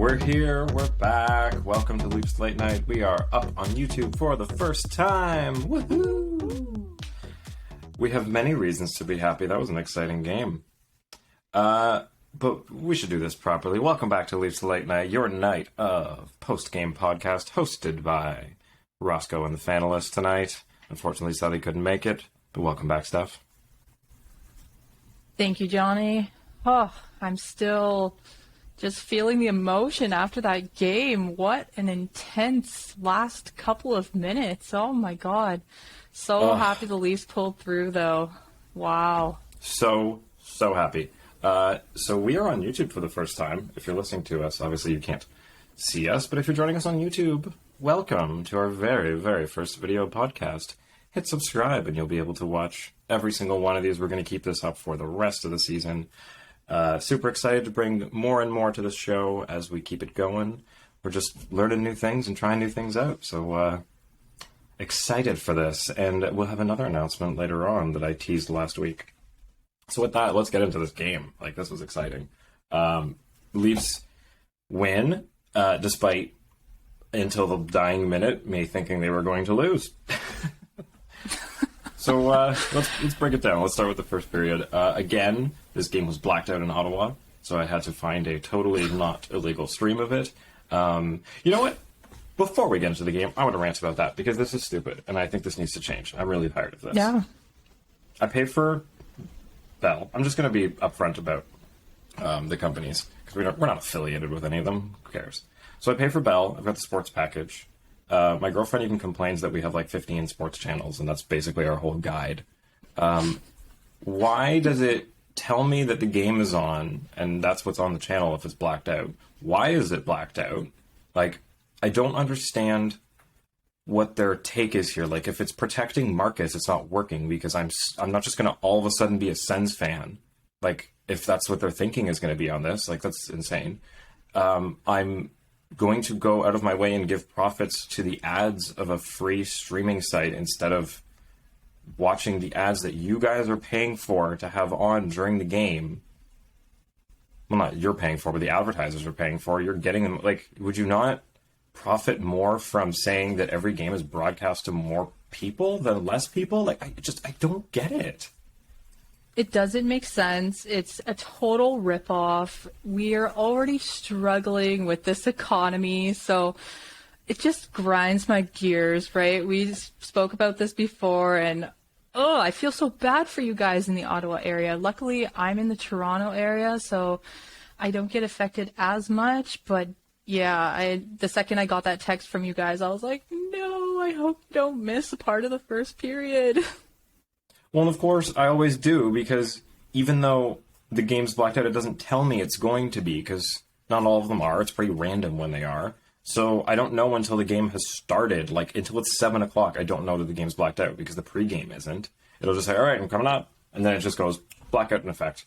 We're here, we're back. Welcome to Leafs Late Night. We are up on YouTube for the first time. Woohoo! We have many reasons to be happy. That was an exciting game. But we should do this properly. Welcome back to Leafs Late Night, your night of post-game podcast hosted by Roscoe and The Fanalyst tonight. Unfortunately, Sally couldn't make it, but welcome back, Steph. Thank you, Johnny. Oh, I'm still just feeling the emotion after that game. What an intense last couple of minutes. Oh, my God. So happy the Leafs pulled through, though. Wow. So happy. So we are on YouTube for the first time. If you're listening to us, obviously you can't see us, but if you're joining us on YouTube, welcome to our very, very first video podcast. Hit subscribe and you'll be able to watch every single one of these. We're going to keep this up for the rest of the season. Super excited to bring more and more to this show as we keep it going. We're just learning new things and trying new things out. So excited for this. And we'll have another announcement later on that I teased last week. So with that, let's get into this game. This was exciting. Leafs win, despite, until the dying minute, me thinking they were going to lose. So let's break it down. Let's start with the first period. Again, this game was blacked out in Ottawa, so I had to find a totally not illegal stream of it. You know what? Before we get into the game, I want to rant about that, because this is stupid, and I think this needs to change. I'm really tired of this. Yeah. I pay for Bell. I'm just going to be upfront about the companies, because we're not affiliated with any of them. Who cares? So I pay for Bell. I've got the sports package. My girlfriend even complains that we have 15 sports channels, and that's basically our whole guide. Why does it tell me that the game is on, and that's what's on the channel if it's blacked out? Why is it blacked out? I don't understand what their take is here. If it's protecting Marcus, it's not working, because I'm not just going to all of a sudden be a Sens fan. If that's what their thinking is going to be on this, that's insane. I'm going to go out of my way and give profits to the ads of a free streaming site instead of watching the ads that you guys are paying for to have on during the game. Well, not you're paying for, but the advertisers are paying for. You're getting them. Would you not profit more from saying that every game is broadcast to more people than less people? I don't get it. It doesn't make sense. It's a total ripoff. We are already struggling with this economy, so it just grinds my gears, right? We spoke about this before, and I feel so bad for you guys in the Ottawa area. Luckily, I'm in the Toronto area, so I don't get affected as much, but yeah, the second I got that text from you guys, I was like, no, I hope you don't miss a part of the first period. Well, and of course, I always do, because even though the game's blacked out, it doesn't tell me it's going to be, because not all of them are. It's pretty random when they are. So I don't know until the game has started, until it's 7 o'clock, I don't know that the game's blacked out, because the pregame isn't. It'll just say, all right, I'm coming up. And then it just goes, blackout in effect.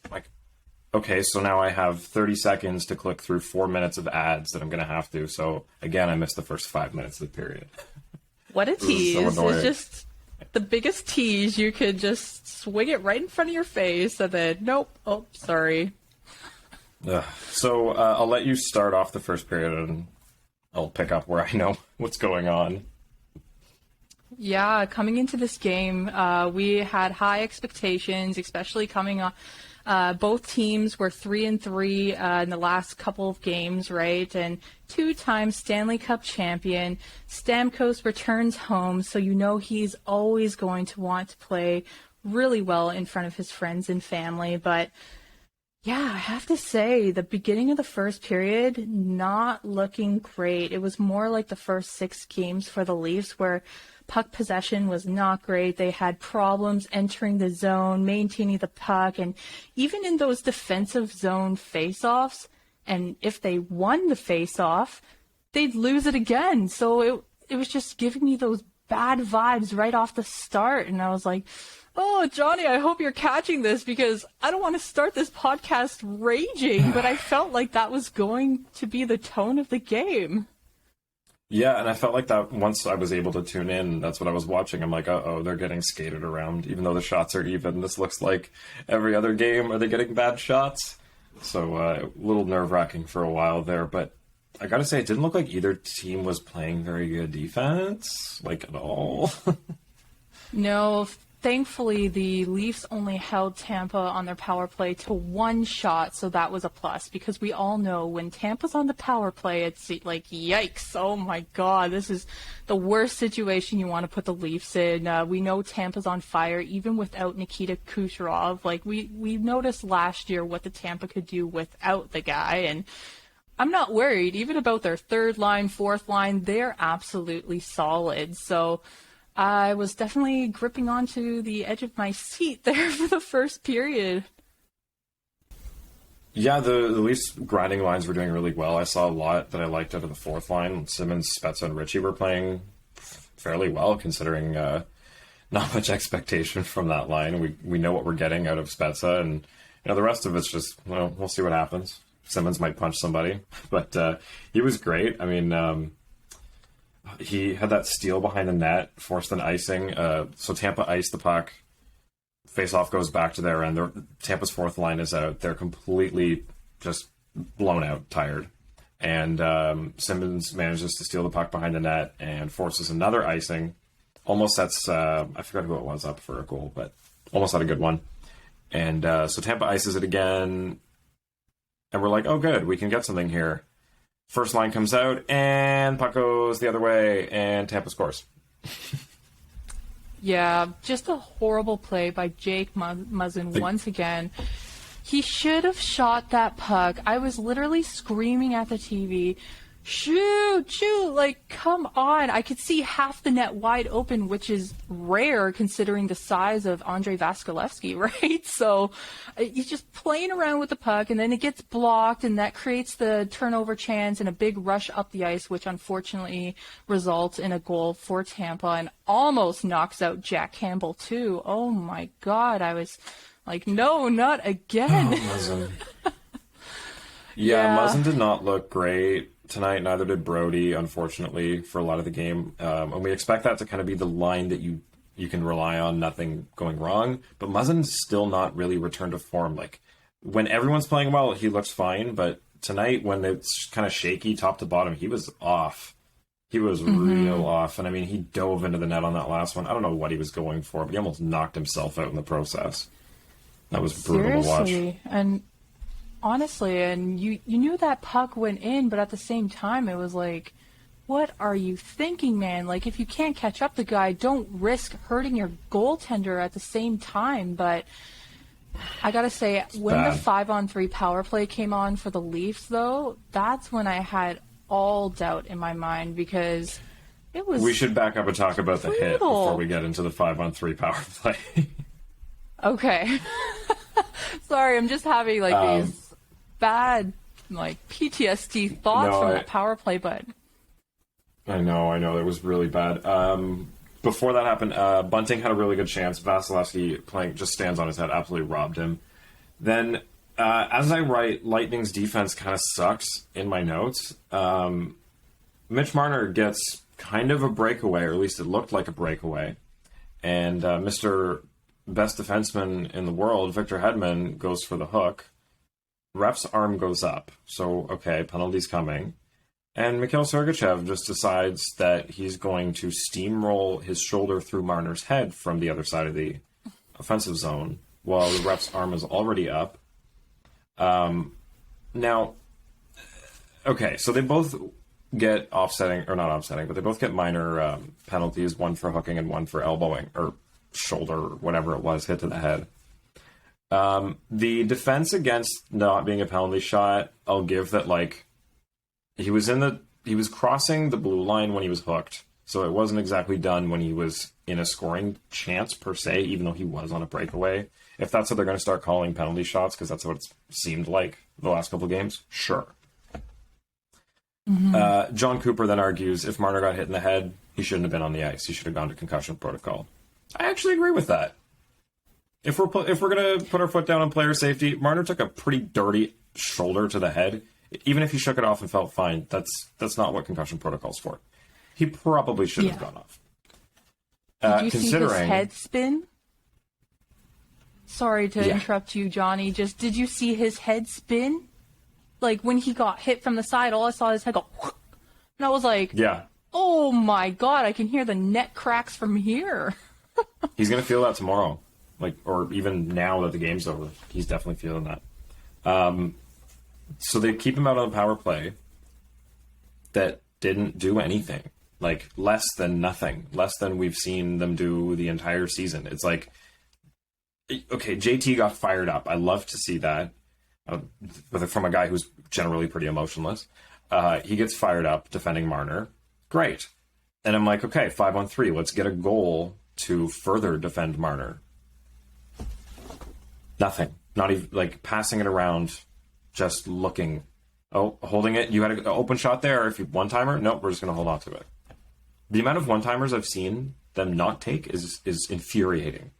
Okay, so now I have 30 seconds to click through 4 minutes of ads that I'm going to have to. So, again, I missed the first 5 minutes of the period. What a tease. So it's just the biggest tease. You could just swing it right in front of your face and then, nope, oh, sorry. So I'll let you start off the first period and I'll pick up where I know what's going on. Yeah, coming into this game, we had high expectations, especially coming on. Both teams were 3-3 in the last couple of games, right? And 2-time Stanley Cup champion. Stamkos returns home, so you know he's always going to want to play really well in front of his friends and family. But yeah, I have to say, the beginning of the first period, not looking great. It was more like the first 6 games for the Leafs, where puck possession was not great. They had problems entering the zone, maintaining the puck, and even in those defensive zone face-offs, and if they won the face-off, they'd lose it again. So it was just giving me those bad vibes right off the start, and I was like, oh, Johnny, I hope you're catching this, because I don't want to start this podcast raging, but I felt like that was going to be the tone of the game. Yeah, and I felt like that once I was able to tune in, that's what I was watching. I'm like, uh-oh, they're getting skated around. Even though the shots are even, this looks like every other game. Are they getting bad shots? So a little nerve-wracking for a while there. But I gotta say, it didn't look like either team was playing very good defense, like at all. No, thankfully the Leafs only held Tampa on their power play to one shot, so that was a plus because we all know when Tampa's on the power play, it's like, yikes, oh my God, this is the worst situation you want to put the Leafs in. We know Tampa's on fire even without Nikita Kucherov. Like we noticed last year what the Tampa could do without the guy, and I'm not worried even about their third line, fourth line. They're absolutely solid. So I was definitely gripping onto the edge of my seat there for the first period. Yeah, the Leafs grinding lines were doing really well. I saw a lot that I liked out of the fourth line. Simmons, Spezza, and Ritchie were playing fairly well, considering not much expectation from that line. We know what we're getting out of Spezza, and the rest of it's just, we'll see what happens. Simmons might punch somebody, but he was great. I mean, he had that steal behind the net, forced an icing. So Tampa iced the puck. Face-off goes back to their end. Tampa's fourth line is out. They're completely just blown out, tired. And Simmons manages to steal the puck behind the net and forces another icing. Almost sets, I forgot who it was up for a goal, but almost had a good one. And so Tampa ices it again. And we're like, oh, good, we can get something here. First line comes out, and puck goes the other way, and Tampa scores. Yeah, just a horrible play by Jake Muzzin once again. He should have shot that puck. I was literally screaming at the TV, shoot, like, come on. I could see half the net wide open, which is rare considering the size of Andrei Vasilevsky, right? So he's just playing around with the puck, and then it gets blocked, and that creates the turnover chance and a big rush up the ice, which unfortunately results in a goal for Tampa and almost knocks out Jack Campbell, too. Oh, my God. I was like, no, not again. Oh, Muzzin. Yeah, Muzzin did not look great tonight. Neither did Brody, unfortunately, for a lot of the game. And we expect that to kind of be the line that you can rely on, nothing going wrong. But Muzzin's still not really returned to form. Like, when everyone's playing well, he looks fine. But tonight, when it's kind of shaky top to bottom, he was off. He was real off. And, I mean, he dove into the net on that last one. I don't know what he was going for, but he almost knocked himself out in the process. That was brutal to watch. And honestly, and you knew that puck went in, but at the same time, it was like, what are you thinking, man? Like, if you can't catch up the guy, don't risk hurting your goaltender at the same time. But I gotta say, when the 5-on-3 power play came on for the Leafs, though, that's when I had all doubt in my mind because it was. We should back up and talk about the hit before we get into the 5-on-3 power play. Okay. Sorry, I'm just having these bad PTSD thoughts from that power play, but I know, it was really bad. Before that happened, Bunting had a really good chance. Vasilevsky just stands on his head, absolutely robbed him. Then, as I write, Lightning's defense kind of sucks in my notes. Mitch Marner gets kind of a breakaway, or at least it looked like a breakaway. And Mr. Best defenseman in the world, Victor Hedman, goes for the hook. Ref's arm goes up. So, okay, penalty's coming. And Mikhail Sergachev just decides that he's going to steamroll his shoulder through Marner's head from the other side of the offensive zone while the ref's arm is already up. Now, okay, so they both get offsetting, or not offsetting, but they both get minor penalties, one for hooking and one for elbowing, or shoulder, or whatever it was, hit to the head. The defense against not being a penalty shot, I'll give that, he was crossing the blue line when he was hooked, so it wasn't exactly done when he was in a scoring chance per se, even though he was on a breakaway. If that's what they're going to start calling penalty shots, because that's what it's seemed like the last couple of games, sure. John Cooper then argues if Marner got hit in the head, he shouldn't have been on the ice. He should have gone to concussion protocol. I actually agree with that. If we're going to put our foot down on player safety, Marner took a pretty dirty shoulder to the head. Even if he shook it off and felt fine, that's not what concussion protocol's for. He probably should have gone off. Did you see his head spin? Sorry to interrupt you, Johnny. Did you see his head spin? like when he got hit from the side, all I saw is head go, and I was like, Yeah. oh my God, I can hear the net cracks from here. He's going to feel that tomorrow. Like, or even now that the game's over, he's definitely feeling that. So they keep him out on the power play that didn't do anything. Like, less than nothing. Less than we've seen them do the entire season. It's like, okay, JT got fired up. I love to see that from a guy who's generally pretty emotionless. He gets fired up defending Marner. Great. And I'm like, okay, 5-on-3. Let's get a goal to further defend Marner. Nothing. Not even, like, passing it around, just looking. Oh, holding it. You had an open shot there. If you one-timer, nope, we're just going to hold on to it. The amount of one-timers I've seen them not take is infuriating.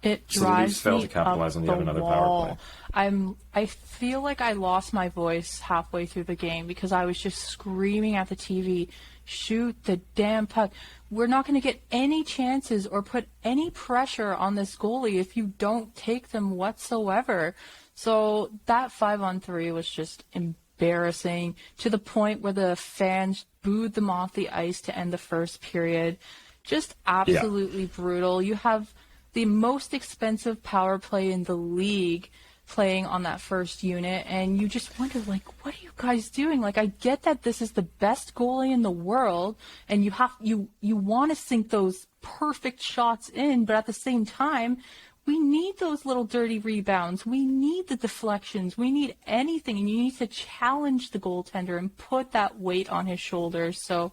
It so the drives Leafs failed me to capitalize up on yet the another wall. power play. I feel like I lost my voice halfway through the game because I was just screaming at the TV, shoot the damn puck. We're not going to get any chances or put any pressure on this goalie if you don't take them whatsoever. So that 5-on-3 was just embarrassing to the point where the fans booed them off the ice to end the first period. Just absolutely brutal. You have the most expensive power play in the league playing on that first unit, and you just wonder, like, what are you guys doing? Like, I get that this is the best goalie in the world, and you want to sink those perfect shots in, but at the same time, we need those little dirty rebounds. We need the deflections. We need anything, and you need to challenge the goaltender and put that weight on his shoulders. So,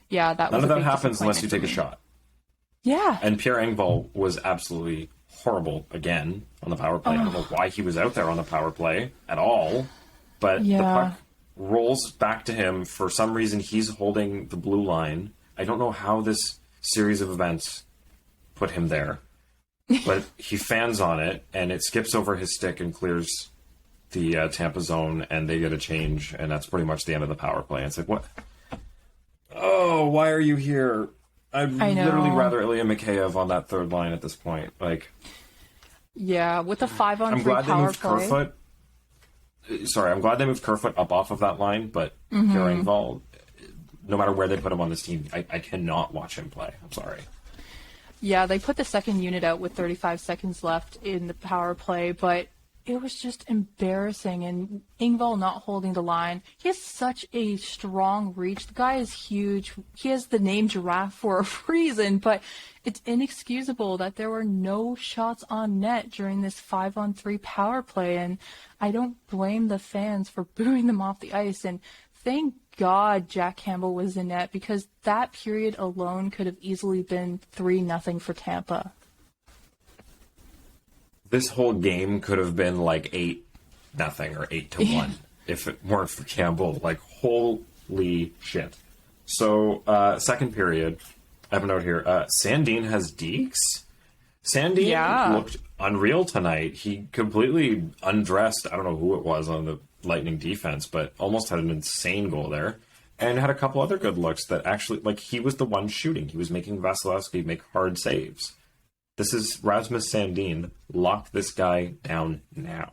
yeah, that was None of a that big happens unless you disappointment take a for me. shot. Yeah. And Pierre Engvall was absolutely horrible again on the power play. I don't know why he was out there on the power play at all, but the puck rolls back to him. For some reason, he's holding the blue line. I don't know how this series of events put him there, but he fans on it, and it skips over his stick and clears the Tampa zone, and they get a change, and that's pretty much the end of the power play. It's like, what? Oh, why are you here? I'd literally rather Ilya Mikheyev on that third line at this point. Like, yeah, with the 5-on-3 I'm glad they power moved play. Kerfoot. Sorry, I'm glad they moved Kerfoot up off of that line, but Pierre Engvall, no matter where they put him on this team, I cannot watch him play. I'm sorry. Yeah, they put the second unit out with 35 seconds left in the power play, but it was just embarrassing. And Engvall not holding the line. He has such a strong reach. The guy is huge. He has the name Giraffe for a reason, but it's inexcusable that there were no shots on net during this 5-on-3 power play. And I don't blame the fans for booing them off the ice. And thank God Jack Campbell was in net, because that period alone could have easily been 3-0 for Tampa. This whole game could have been like 8-0 or 8-1 if it weren't for Campbell. Like, holy shit. So, second period, I have a note here. Sandin has Deeks. Sandin looked unreal tonight. He completely undressed, I don't know who it was on the Lightning defense, but almost had an insane goal there. And had a couple other good looks that actually, like, he was the one shooting. He was making Vasilevsky make hard saves. This is Rasmus Sandin. Lock this guy down now.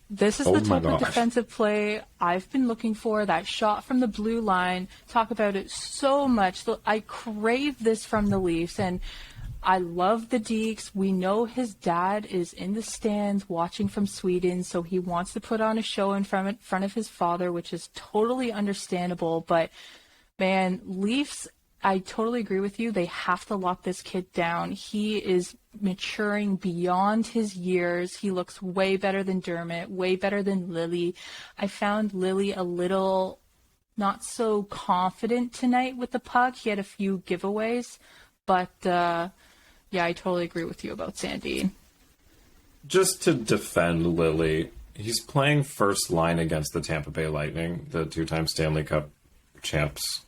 This is the type of defensive play I've been looking for, that shot from the blue line. Talk about it so much. I crave this from the Leafs, and I love the Deeks. We know his dad is in the stands watching from Sweden, so he wants to put on a show in front of his father, which is totally understandable. But, man, Leafs, I totally agree with you. They have to lock this kid down. He is maturing beyond his years. He looks way better than Dermott, way better than Lily. I found Lily a little not so confident tonight with the puck. He had a few giveaways, but yeah, I totally agree with you about Sandin. Just to defend Lily, he's playing first line against the Tampa Bay Lightning, the two-time Stanley Cup champs.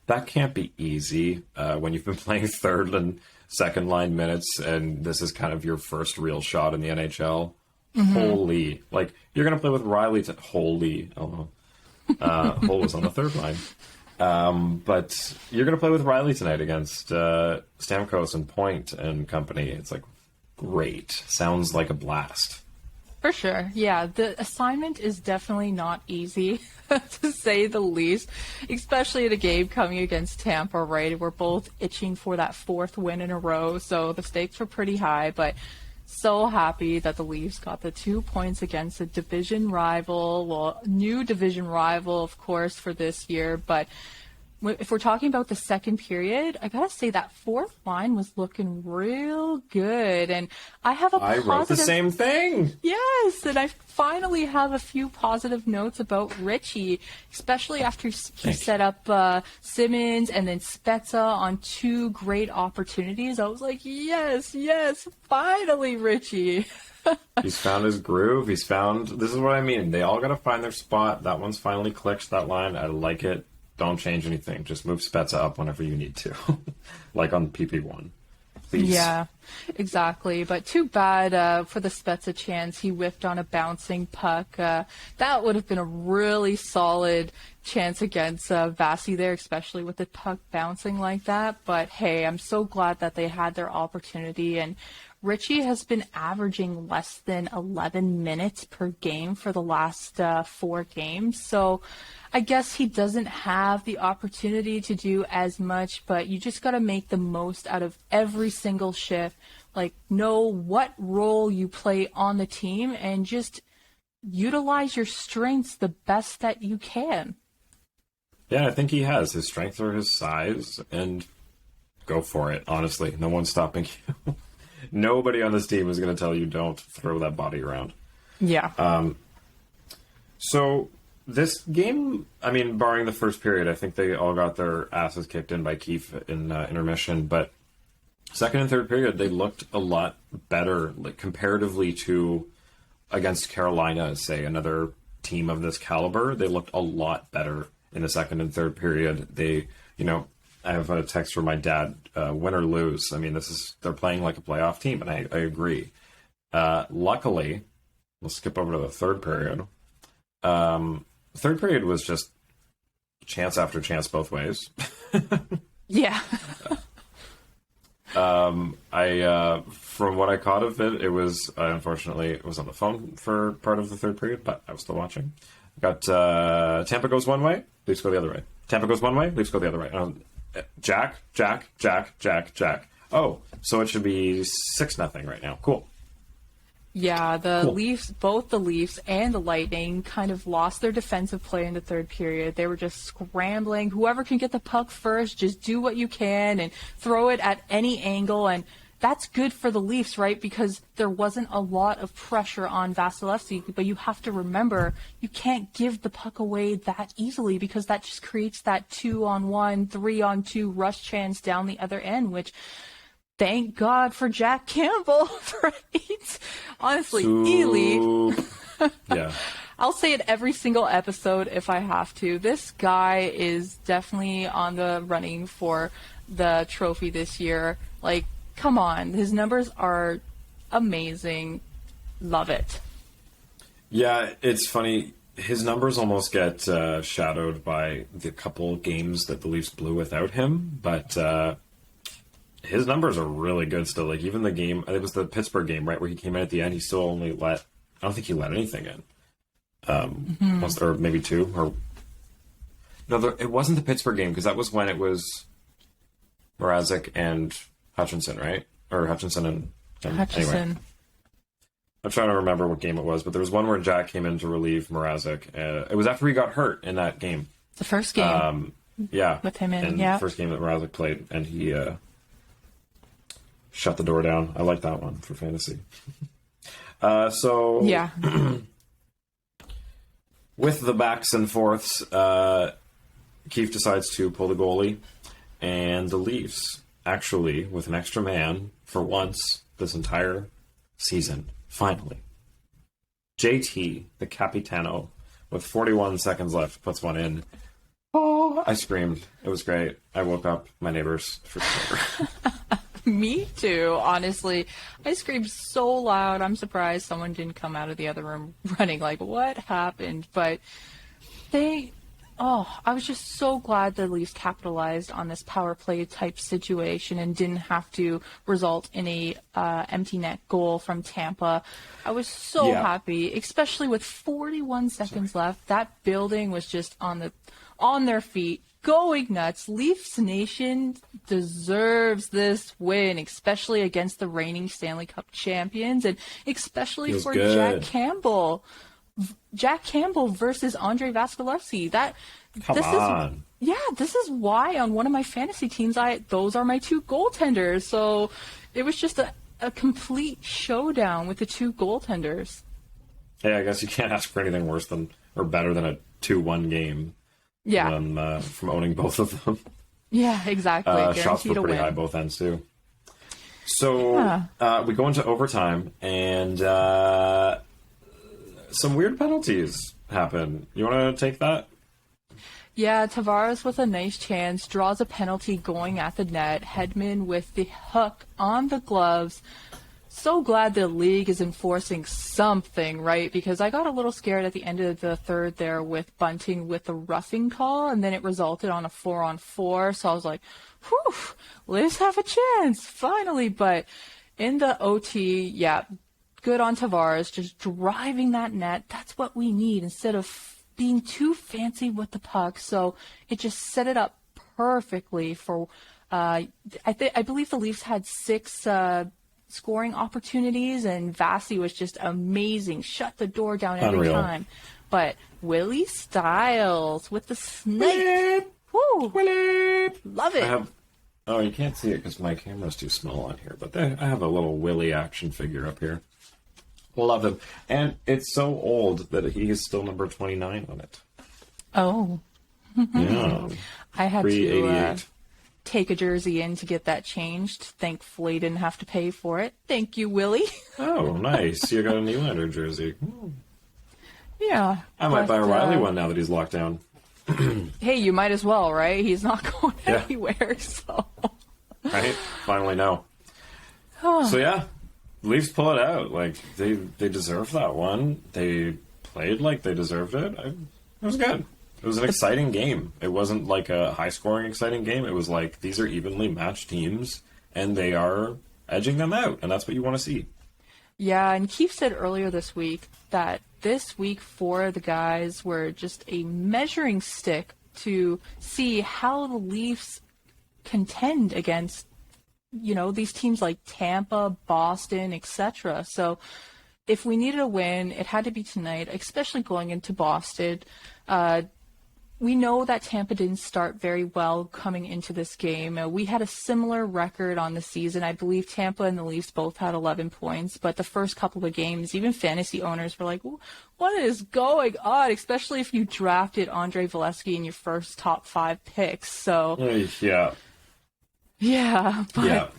That can't be easy when you've been playing third and second line minutes, and this is kind of your first real shot in the NHL. Holy, like, you're going to play with Riley. Holy, Hole was on the third line. But you're going to play with Riley tonight against Stamkos and Point and company. It's like, great. Sounds like a blast. For sure. Yeah, the assignment is definitely not easy, to say the least, especially in a game coming against Tampa, right? We're both itching for that fourth win in a row, so the stakes were pretty high, but so happy that the Leafs got the 2 points against a division rival, well, new division rival, of course, for this year, but if we're talking about the second period, I gotta say that fourth line was looking real good, and I have a positive... I wrote the same thing. Yes, and I finally have a few positive notes about Richie, especially after he set up Simmons and then Spezza on two great opportunities. I was like, yes, finally, Richie. He's found his groove. This is what I mean. They all gotta find their spot. That one's finally clicked, that line. I like it. Don't change anything. Just move Spezza up whenever you need to. Like on PP1. Please. Yeah, exactly. But too bad for the Spezza chance. He whiffed on a bouncing puck. That would have been a really solid chance against Vasi there, especially with the puck bouncing like that. But hey, I'm so glad that they had their opportunity. And Richie has been averaging less than 11 minutes per game for the last 4 games. So I guess he doesn't have the opportunity to do as much, but you just got to make the most out of every single shift. Like, know what role you play on the team and just utilize your strengths the best that you can. Yeah, I think he has. His strengths are his size, and go for it, honestly. No one's stopping you. Nobody on this team is going to tell you don't throw that body around. Yeah. So this game, I mean, barring the first period, I think they all got their asses kicked in by Keefe in intermission. But second and third period, they looked a lot better, like comparatively to against Carolina, say another team of this caliber. They looked a lot better in the second and third period. They, I have a text from my dad, win or lose. I mean, they're playing like a playoff team, and I agree. Luckily, we'll skip over to the third period. Third period was just chance after chance both ways. Yeah. From what I caught of it, it was, unfortunately, it was on the phone for part of the third period, but I was still watching. Got, Tampa goes one way, Leafs go the other way. Tampa goes one way, Leafs go the other way. Jack. Oh, so it should be 6-0 right now. Cool. Yeah, Leafs, both the Leafs and the Lightning kind of lost their defensive play in the third period. They were just scrambling. Whoever can get the puck first, just do what you can and throw it at any angle. And that's good for the Leafs, right? Because there wasn't a lot of pressure on Vasilevsky. But you have to remember, you can't give the puck away that easily because that just creates that 2-on-1, 3-on-2 rush chance down the other end, which... Thank God for Jack Campbell, right? Honestly, Ely. Yeah. I'll say it every single episode if I have to. This guy is definitely on the running for the trophy this year. Like, come on. His numbers are amazing. Love it. Yeah, it's funny. His numbers almost get shadowed by the couple games that the Leafs blew without him, but... his numbers are really good still. Like, even the game, it was the Pittsburgh game, right, where he came in at the end, he still only I don't think he let anything in. Once, or maybe two, or... No, it wasn't the Pittsburgh game, because that was when it was Mrazek and Hutchinson, right? Or Hutchinson and Hutchinson. Anyway. I'm trying to remember what game it was, but there was one where Jack came in to relieve Mrazek. It was after he got hurt in that game. The first game. Yeah. With him in, the first game that Mrazek played, and he... shut the door down. I like that one for fantasy. Yeah. With the backs and forths, Keefe decides to pull the goalie, and the Leafs, actually, with an extra man, for once, this entire season, finally, JT, the Capitano, with 41 seconds left, puts one in. Oh, I screamed. It was great. I woke up my neighbors for sure. Me too, honestly. I screamed so loud. I'm surprised someone didn't come out of the other room running like, what happened? But I was just so glad the Leafs capitalized on this power play type situation and didn't have to result in a empty net goal from Tampa. I was so happy, especially with 41 seconds left. That building was just on their feet, going nuts. Leafs Nation deserves this win, especially against the reigning Stanley Cup champions, and especially Feels for good. Jack Campbell. Jack Campbell versus Andrei Vasilevskiy. This is why on one of my fantasy teams, those are my two goaltenders. So it was just a complete showdown with the two goaltenders. Hey, I guess you can't ask for anything worse than or better than a 2-1 game. Yeah. From owning both of them. Yeah, exactly. Shots were pretty high both ends too. So we go into overtime and some weird penalties happen. You want to take that? Yeah, Tavares with a nice chance draws a penalty going at the net. Hedman with the hook on the gloves. So glad the league is enforcing something, right? Because I got a little scared at the end of the third there with Bunting with the roughing call, and then it resulted on a 4-on-4. So I was like, whew, Leafs have a chance, finally. But in the OT, good on Tavares, just driving that net. That's what we need instead of being too fancy with the puck. So it just set it up perfectly for, I believe the Leafs had 6 scoring opportunities, and Vasi was just amazing. Shut the door down every time. But Willie Styles with the snake. Woo! Love it. You can't see it because my camera's too small on here, but I have a little Willie action figure up here. Love him. And it's so old that he is still number 29 on it. Oh. Yeah. I had to to take a jersey in to get that changed. Thankfully, didn't have to pay for it. Thank you, Willie. Oh, nice. You got a Nylander jersey. Yeah. I might buy a Riley one now that he's locked down. Hey, you might as well, right? He's not going anywhere, so. Right? Finally, no. So, yeah. Leafs pull it out. Like, they deserve that one. They played like they deserved it. It was good. It was an exciting game. It wasn't like a high-scoring exciting game. It was like, these are evenly matched teams, and they are edging them out, and that's what you want to see. Yeah, and Keefe said earlier this week that this week for the guys were just a measuring stick to see how the Leafs contend against, these teams like Tampa, Boston, etc. So if we needed a win, it had to be tonight, especially going into Boston. We know that Tampa didn't start very well coming into this game. We had a similar record on the season. I believe Tampa and the Leafs both had 11 points, but the first couple of games, even fantasy owners were like, what is going on? Especially if you drafted Andrei Vasilevskiy in your first top 5 picks. So but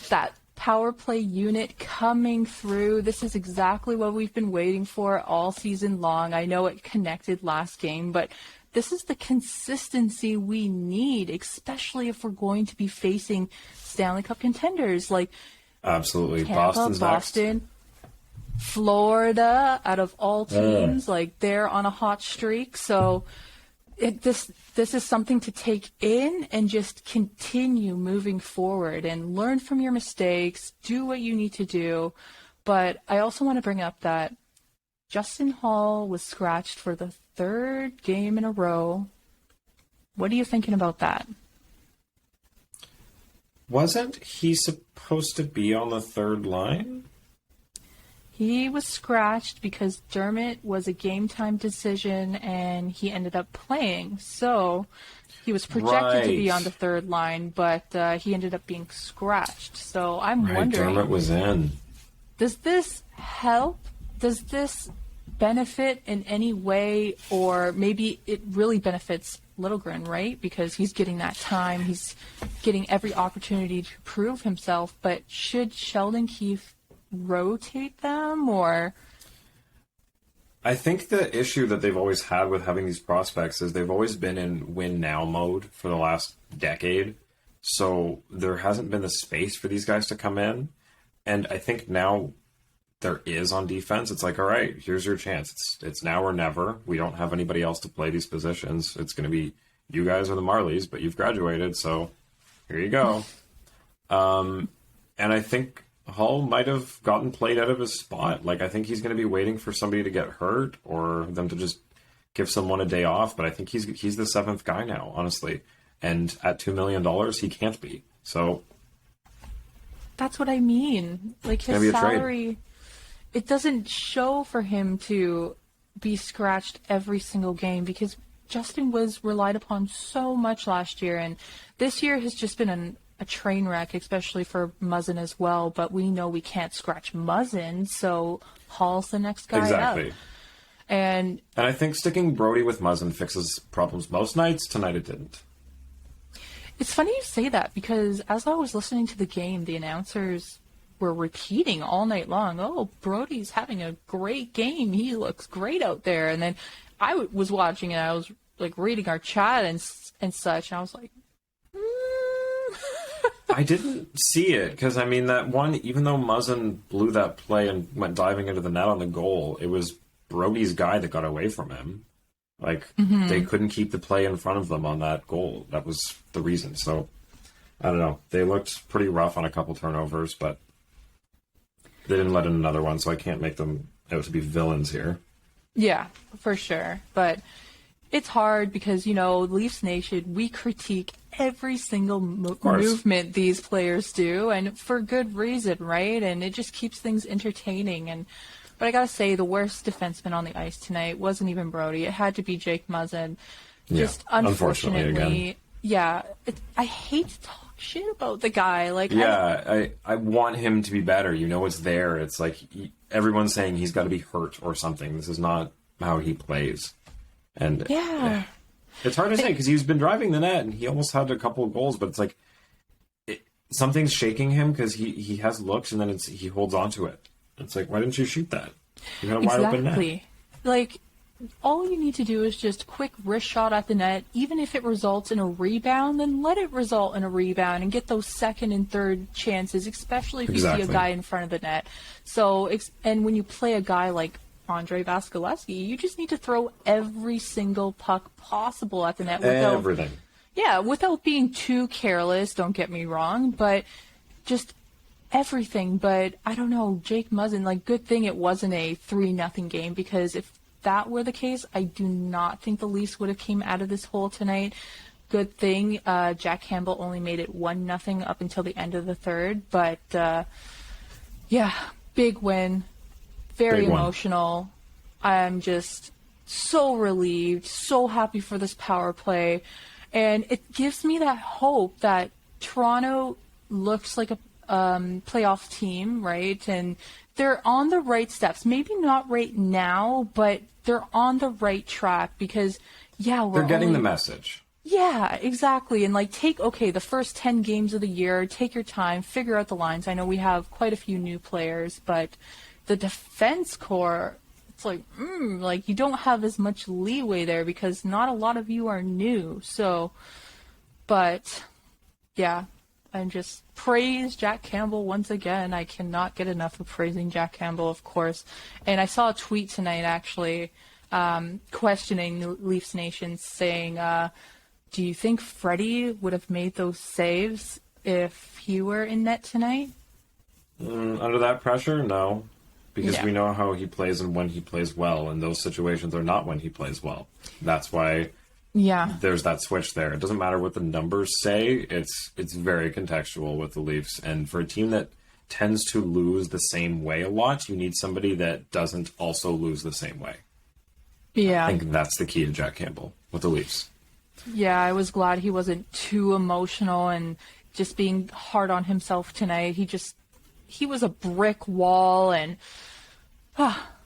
that power play unit coming through, this is exactly what we've been waiting for all season long. I know it connected last game, but this is the consistency we need, especially if we're going to be facing Stanley Cup contenders like absolutely Tampa, Boston, Florida, out of all teams, like they're on a hot streak. So this is something to take in and just continue moving forward and learn from your mistakes, do what you need to do. But I also want to bring up that Justin Hall was scratched for the 3rd game in a row. What are you thinking about that? Wasn't he supposed to be on the 3rd line? He was scratched because Dermott was a game time decision and he ended up playing. So he was projected to be on the 3rd line, but he ended up being scratched. So I'm wondering, Dermott was in. Does this help? Does this benefit in any way? Or maybe it really benefits Littlegren, right? Because he's getting that time. He's getting every opportunity to prove himself. But should Sheldon Keefe rotate them, or? I think the issue that they've always had with having these prospects is they've always been in win now mode for the last decade. So there hasn't been the space for these guys to come in. And I think now there is on defense, it's like, all right, here's your chance. It's now or never. We don't have anybody else to play these positions. It's going to be you guys or the Marlies, but you've graduated, so here you go. And I think Hull might have gotten played out of his spot. Like, I think he's going to be waiting for somebody to get hurt or them to just give someone a day off. But I think he's the 7th guy now, honestly. And at $2 million, he can't be. So that's what I mean. Like, his salary, it doesn't show for him to be scratched every single game because Justin was relied upon so much last year. And this year has just been a train wreck, especially for Muzzin as well. But we know we can't scratch Muzzin, so Hall's the next guy exactly. up. And I think sticking Brody with Muzzin fixes problems most nights. Tonight it didn't. It's funny you say that because as I was listening to the game, the announcers were repeating all night long, oh, Brody's having a great game. He looks great out there. And then I was watching and I was like reading our chat and such. And I was like, I didn't see it because, I mean, that one, even though Muzzin blew that play and went diving into the net on the goal, it was Brody's guy that got away from him. Like, they couldn't keep the play in front of them on that goal. That was the reason. So, I don't know. They looked pretty rough on a couple turnovers, but they didn't let in another one, so I can't make them out to be villains here. Yeah, for sure. But it's hard because, Leafs Nation, we critique every single movement these players do, and for good reason, right? And it just keeps things entertaining. But I gotta say, the worst defenseman on the ice tonight wasn't even Brody. It had to be Jake Muzzin. Just unfortunately, I hate to talk shit about the guy. Like, I want him to be better. It's there. It's like everyone's saying he's got to be hurt or something. This is not how he plays. And it's hard to say because he's been driving the net and he almost had a couple of goals, but it's like something's shaking him because he has looks and then he holds on to it. It's like, why didn't you shoot that? You got a wide open net. Like, all you need to do is just quick wrist shot at the net. Even if it results in a rebound, then let it result in a rebound and get those second and third chances, especially if you see a guy in front of the net. So, and when you play a guy like Andrei Vasilevskiy, you just need to throw every single puck possible at the net. Everything. Yeah, without being too careless, don't get me wrong, but just everything. But I don't know, Jake Muzzin, good thing it wasn't a 3-0 game, because if that were the case, I do not think the Leafs would have came out of this hole tonight. Good thing Jack Campbell only made it 1-0 up until the end of the third. But big win, very emotional. I'm just so relieved, so happy for this power play, and it gives me that hope that Toronto looks like a playoff team, right? And they're on the right steps. Maybe not right now, but they're on the right track because, they're getting the message. Yeah, exactly. And take the first 10 games of the year, take your time, figure out the lines. I know we have quite a few new players, but the defense core, it's you don't have as much leeway there because not a lot of you are new. So, but yeah. And just praise Jack Campbell once again. I cannot get enough of praising Jack Campbell, of course. And I saw a tweet tonight, actually, questioning Leafs Nation, saying, do you think Freddie would have made those saves if he were in net tonight? Under that pressure, no. Because we know how he plays and when he plays well, and those situations are not when he plays well. That's why... there's that switch there. It doesn't matter what the numbers say. It's very contextual with the Leafs. And for a team that tends to lose the same way a lot, you need somebody that doesn't also lose the same way. Yeah. I think that's the key to Jack Campbell with the Leafs. Yeah, I was glad he wasn't too emotional and just being hard on himself tonight. He was a brick wall, and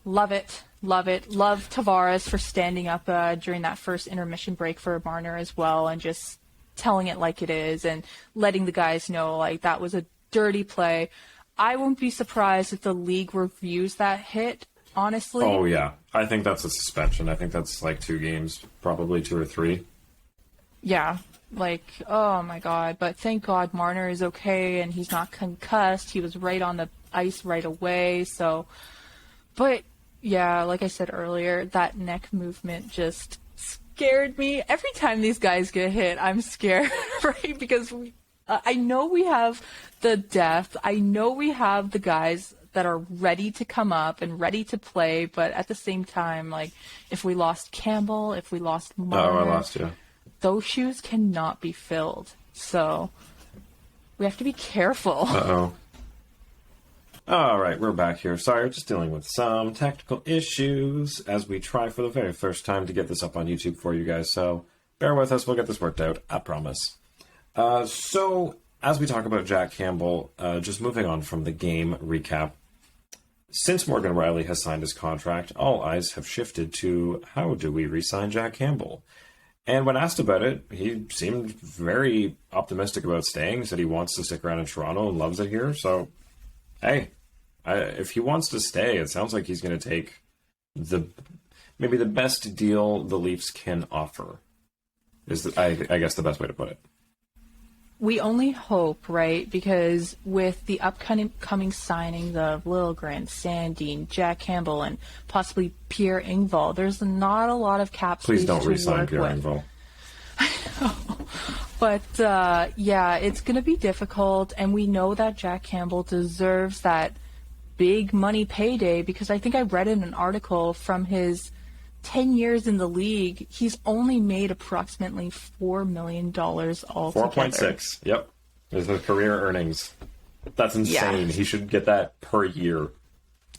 love it. Love it. Love Tavares for standing up during that first intermission break for Marner as well and just telling it like it is and letting the guys know that was a dirty play. I won't be surprised if the league reviews that hit, honestly. Oh, yeah. I think that's a suspension. I think that's 2 games, probably 2 or 3. Yeah. Oh my God. But thank God Marner is okay and he's not concussed. He was right on the ice right away. So, but yeah, like I said earlier, that neck movement just scared me. Every time these guys get hit, I'm scared, right? Because I know we have the depth. I know we have the guys that are ready to come up and ready to play. But at the same time, like, if we lost Campbell, if we lost Marner, I lost you. Those shoes cannot be filled. So we have to be careful. Uh-oh. All right, we're back here. Sorry, just dealing with some technical issues as we try for the very first time to get this up on YouTube for you guys. So bear with us. We'll get this worked out. I promise. So as we talk about Jack Campbell, just moving on from the game recap, since Morgan Rielly has signed his contract, all eyes have shifted to how do we re-sign Jack Campbell? And when asked about it, he seemed very optimistic about staying. He said he wants to stick around in Toronto and loves it here. So, hey, if he wants to stay, it sounds like he's going to take maybe the best deal the Leafs can offer. I guess the best way to put it. We only hope, right? Because with the upcoming signings of Liljegren, Sandin, Jack Campbell, and possibly Pierre Engvall, there's not a lot of cap space. Please don't re-sign Pierre with. Engvall. But yeah, it's going to be difficult, and we know that Jack Campbell deserves that big money payday, because I think I read in an article from his 10 years in the league, he's only made approximately $4 million altogether. 4.6, yep. Is the career earnings. That's insane. Yeah. He should get that per year.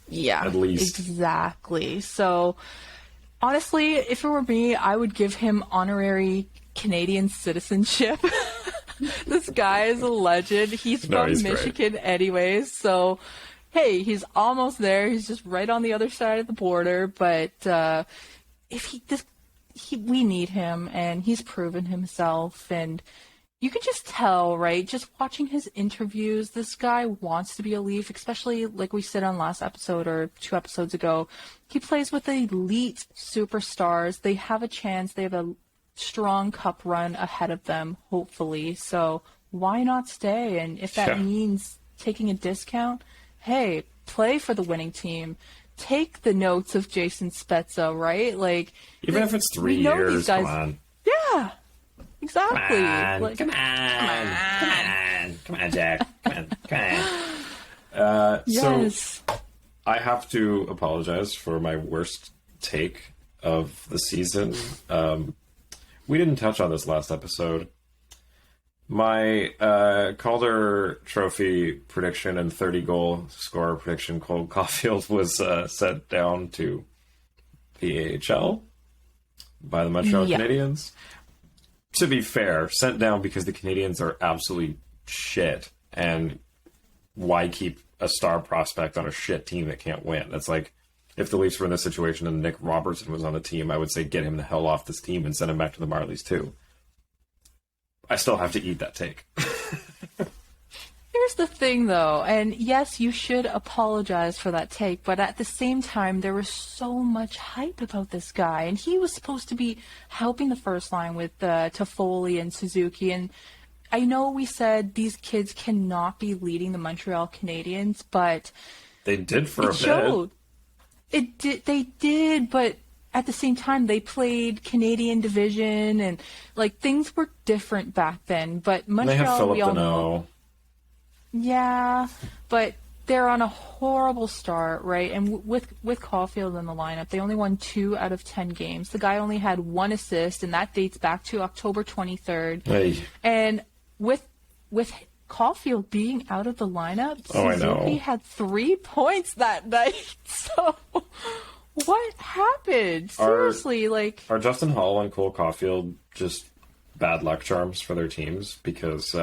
Yeah, at least. Exactly. So, honestly, if it were me, I would give him honorary Canadian citizenship. This guy is a legend. He's from Michigan anyways, so hey, he's almost there. He's just right on the other side of the border. But if we need him, and he's proven himself. And you can just tell, right? Just watching his interviews, this guy wants to be a Leaf, especially like we said on last episode or 2 episodes ago. He plays with elite superstars. They have a chance. They have a strong cup run ahead of them, hopefully. So why not stay? And if that means taking a discount, hey, play for the winning team. Take the notes of Jason Spezza, right? Like, even if it's 3 years, these guys, come on. Yeah, exactly. Come on, Jack. Come on. Yes. So I have to apologize for my worst take of the season. We didn't touch on this last episode. My Calder Trophy prediction and 30-goal scorer prediction, Cole Caulfield, was sent down to the AHL by the Montreal Canadiens. To be fair, sent down because the Canadiens are absolutely shit, and why keep a star prospect on a shit team that can't win? That's like, if the Leafs were in this situation and Nick Robertson was on the team, I would say get him the hell off this team and send him back to the Marlies too. I still have to eat that take. Here's the thing, though, and yes, you should apologize for that take, but at the same time, there was so much hype about this guy, and he was supposed to be helping the first line with Toffoli and Suzuki, and I know we said these kids cannot be leading the Montreal Canadiens, but they did for a bit. They did, but at the same time, they played Canadian division, and like things were different back then. But Montreal, they have Philip we all know. Yeah, but they're on a horrible start, right? And with Caulfield in the lineup, they only won 2 out of 10 games. The guy only had 1 assist, and that dates back to October 23rd. Hey. And with Caulfield being out of the lineup, Suzuki had 3 points that night. So what happened? Seriously, are Justin Hall and Cole Caulfield just bad luck charms for their teams? Because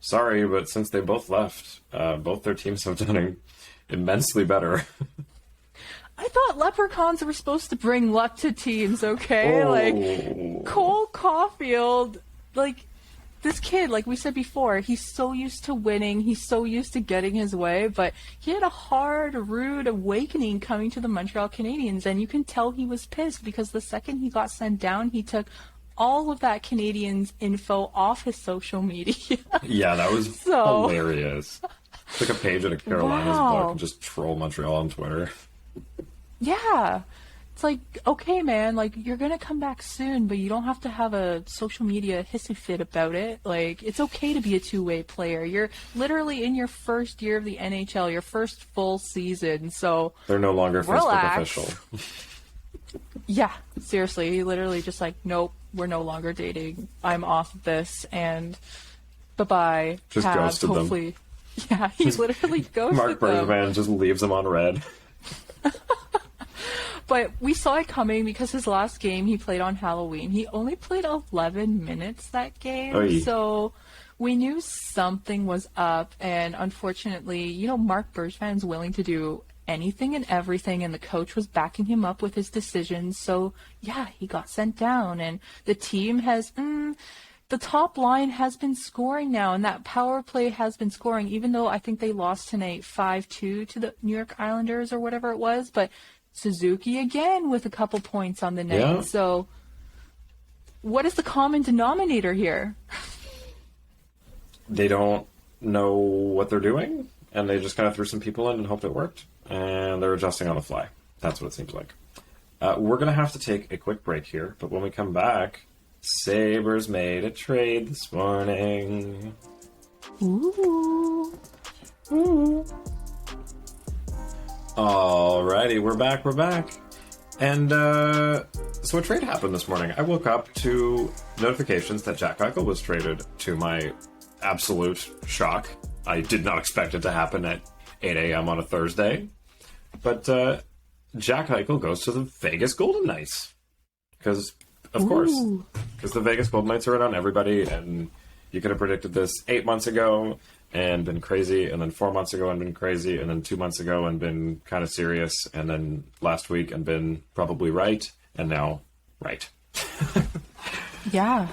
sorry, but since they both left, both their teams have done immensely better. I thought leprechauns were supposed to bring luck to teams, okay? Oh. Like, Cole Caulfield, like, this kid, like we said before, he's so used to winning, he's so used to getting his way, but he had a hard, rude awakening coming to the Montreal Canadiens, and you can tell he was pissed because the second he got sent down, he took all of that Canadiens info off his social media. Yeah, that was hilarious. It's like a page at a Carolinas Wow. book and just troll Montreal on Twitter. Yeah. It's like, okay, man, like, you're gonna come back soon, but you don't have to have a social media hissy fit about it. Like, it's okay to be a two-way player. You're literally in your first year of the NHL, your first full season, so They're no longer relax. Facebook official. Yeah, seriously, he literally just like, nope, we're no longer dating. I'm off of this, and bye-bye. Just Habs, ghosted them. hopefully. Yeah, he literally ghosted Mark them. Bergevin just leaves them on red. But we saw it coming because his last game he played on Halloween. He only played 11 minutes that game. Oy. So we knew something was up. And unfortunately, you know, Mark Bergevin's willing to do anything and everything. And the coach was backing him up with his decisions. So, yeah, he got sent down. And the team has... the top line has been scoring now, and that power play has been scoring, even though I think they lost tonight 5-2 to the New York Islanders or whatever it was. But Suzuki again with a couple points on the night. Yeah. So what is the common denominator here? They don't know what they're doing, and they just kind of threw some people in and hoped it worked, and they're adjusting on the fly. That's what it seems like. We're going to have to take a quick break here, but when we come back, Sabres made a trade this morning. Ooh. Alrighty, we're back. And so a trade happened this morning. I woke up to notifications that Jack Eichel was traded, to my absolute shock. I did not expect it to happen at 8 a.m. on a Thursday. But Jack Eichel goes to the Vegas Golden Knights. Because, of course, because the Vegas Golden Knights are in on everybody, and you could have predicted this 8 months ago and been crazy, and then 4 months ago and been crazy, and then 2 months ago and been kind of serious, and then last week and been probably right, and now right. Yeah.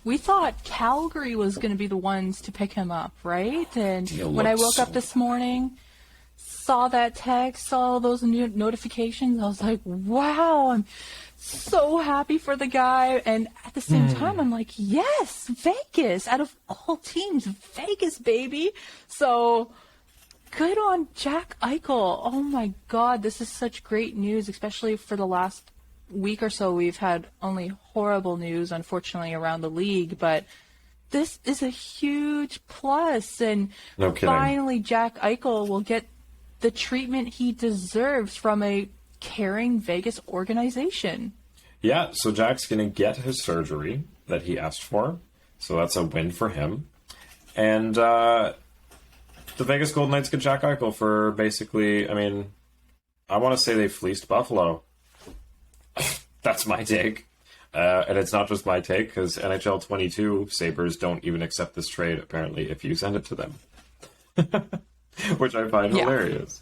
We thought Calgary was going to be the ones to pick him up, right? And when I woke up this morning, saw that text, saw all those new notifications, I was like, wow, I'm so happy for the guy. And at the same time, I'm like, yes, Vegas. Out of all teams, Vegas, baby. So good on Jack Eichel. Oh, my God. This is such great news, especially for the last week or so. We've had only horrible news, unfortunately, around the league. But this is a huge plus. And No kidding. finally, Jack Eichel will get the treatment he deserves from a caring Vegas organization. Yeah, so Jack's going to get his surgery that he asked for. So that's a win for him. And the Vegas Golden Knights get Jack Eichel for basically, I mean, I want to say they fleeced Buffalo. That's my take. And it's not just my take, because NHL 22 Sabres don't even accept this trade, apparently, if you send it to them. Which I find hilarious.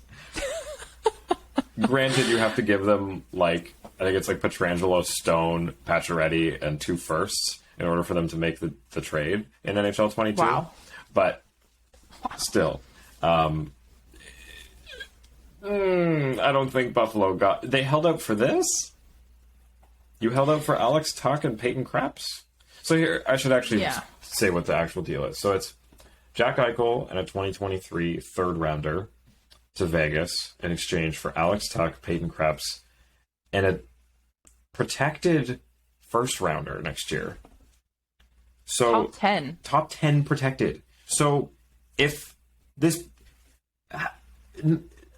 Granted, you have to give them, like, I think it's like Pietrangelo, Stone, Pacioretty, and 2 firsts in order for them to make the trade in NHL 22. Wow. But still, I don't think Buffalo got... They held out for this? You held out for Alex Tuch and Peyton Krebs? So here, I should actually say what the actual deal is. So it's Jack Eichel and a 2023 third rounder to Vegas in exchange for Alex Tuch, Peyton Krebs, and a protected first rounder next year. So top 10 protected. So if this,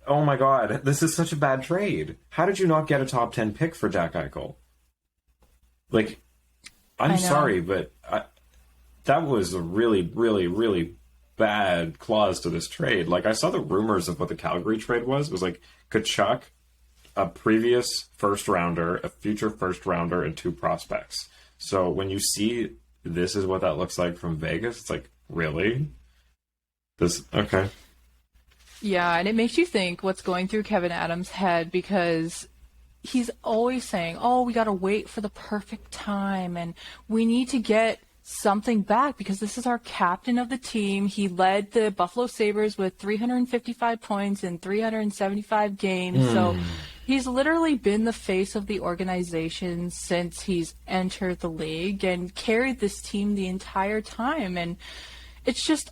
oh my God, this is such a bad trade. How did you not get a top 10 pick for Jack Eichel? Like, I'm sorry, but that was a really, really, really bad clause to this trade. Like, I saw the rumors of what the Calgary trade was. It was like Kachuk, a previous first rounder, a future first rounder, and 2 prospects. So when you see this is what that looks like from Vegas, it's like, really? Okay. Yeah, and it makes you think what's going through Kevin Adams' head, because he's always saying, oh, we got to wait for the perfect time, and we need to get something back because this is our captain of the team. He led the Buffalo Sabres with 355 points in 375 games. So he's literally been the face of the organization since he's entered the league and carried this team the entire time. And it's just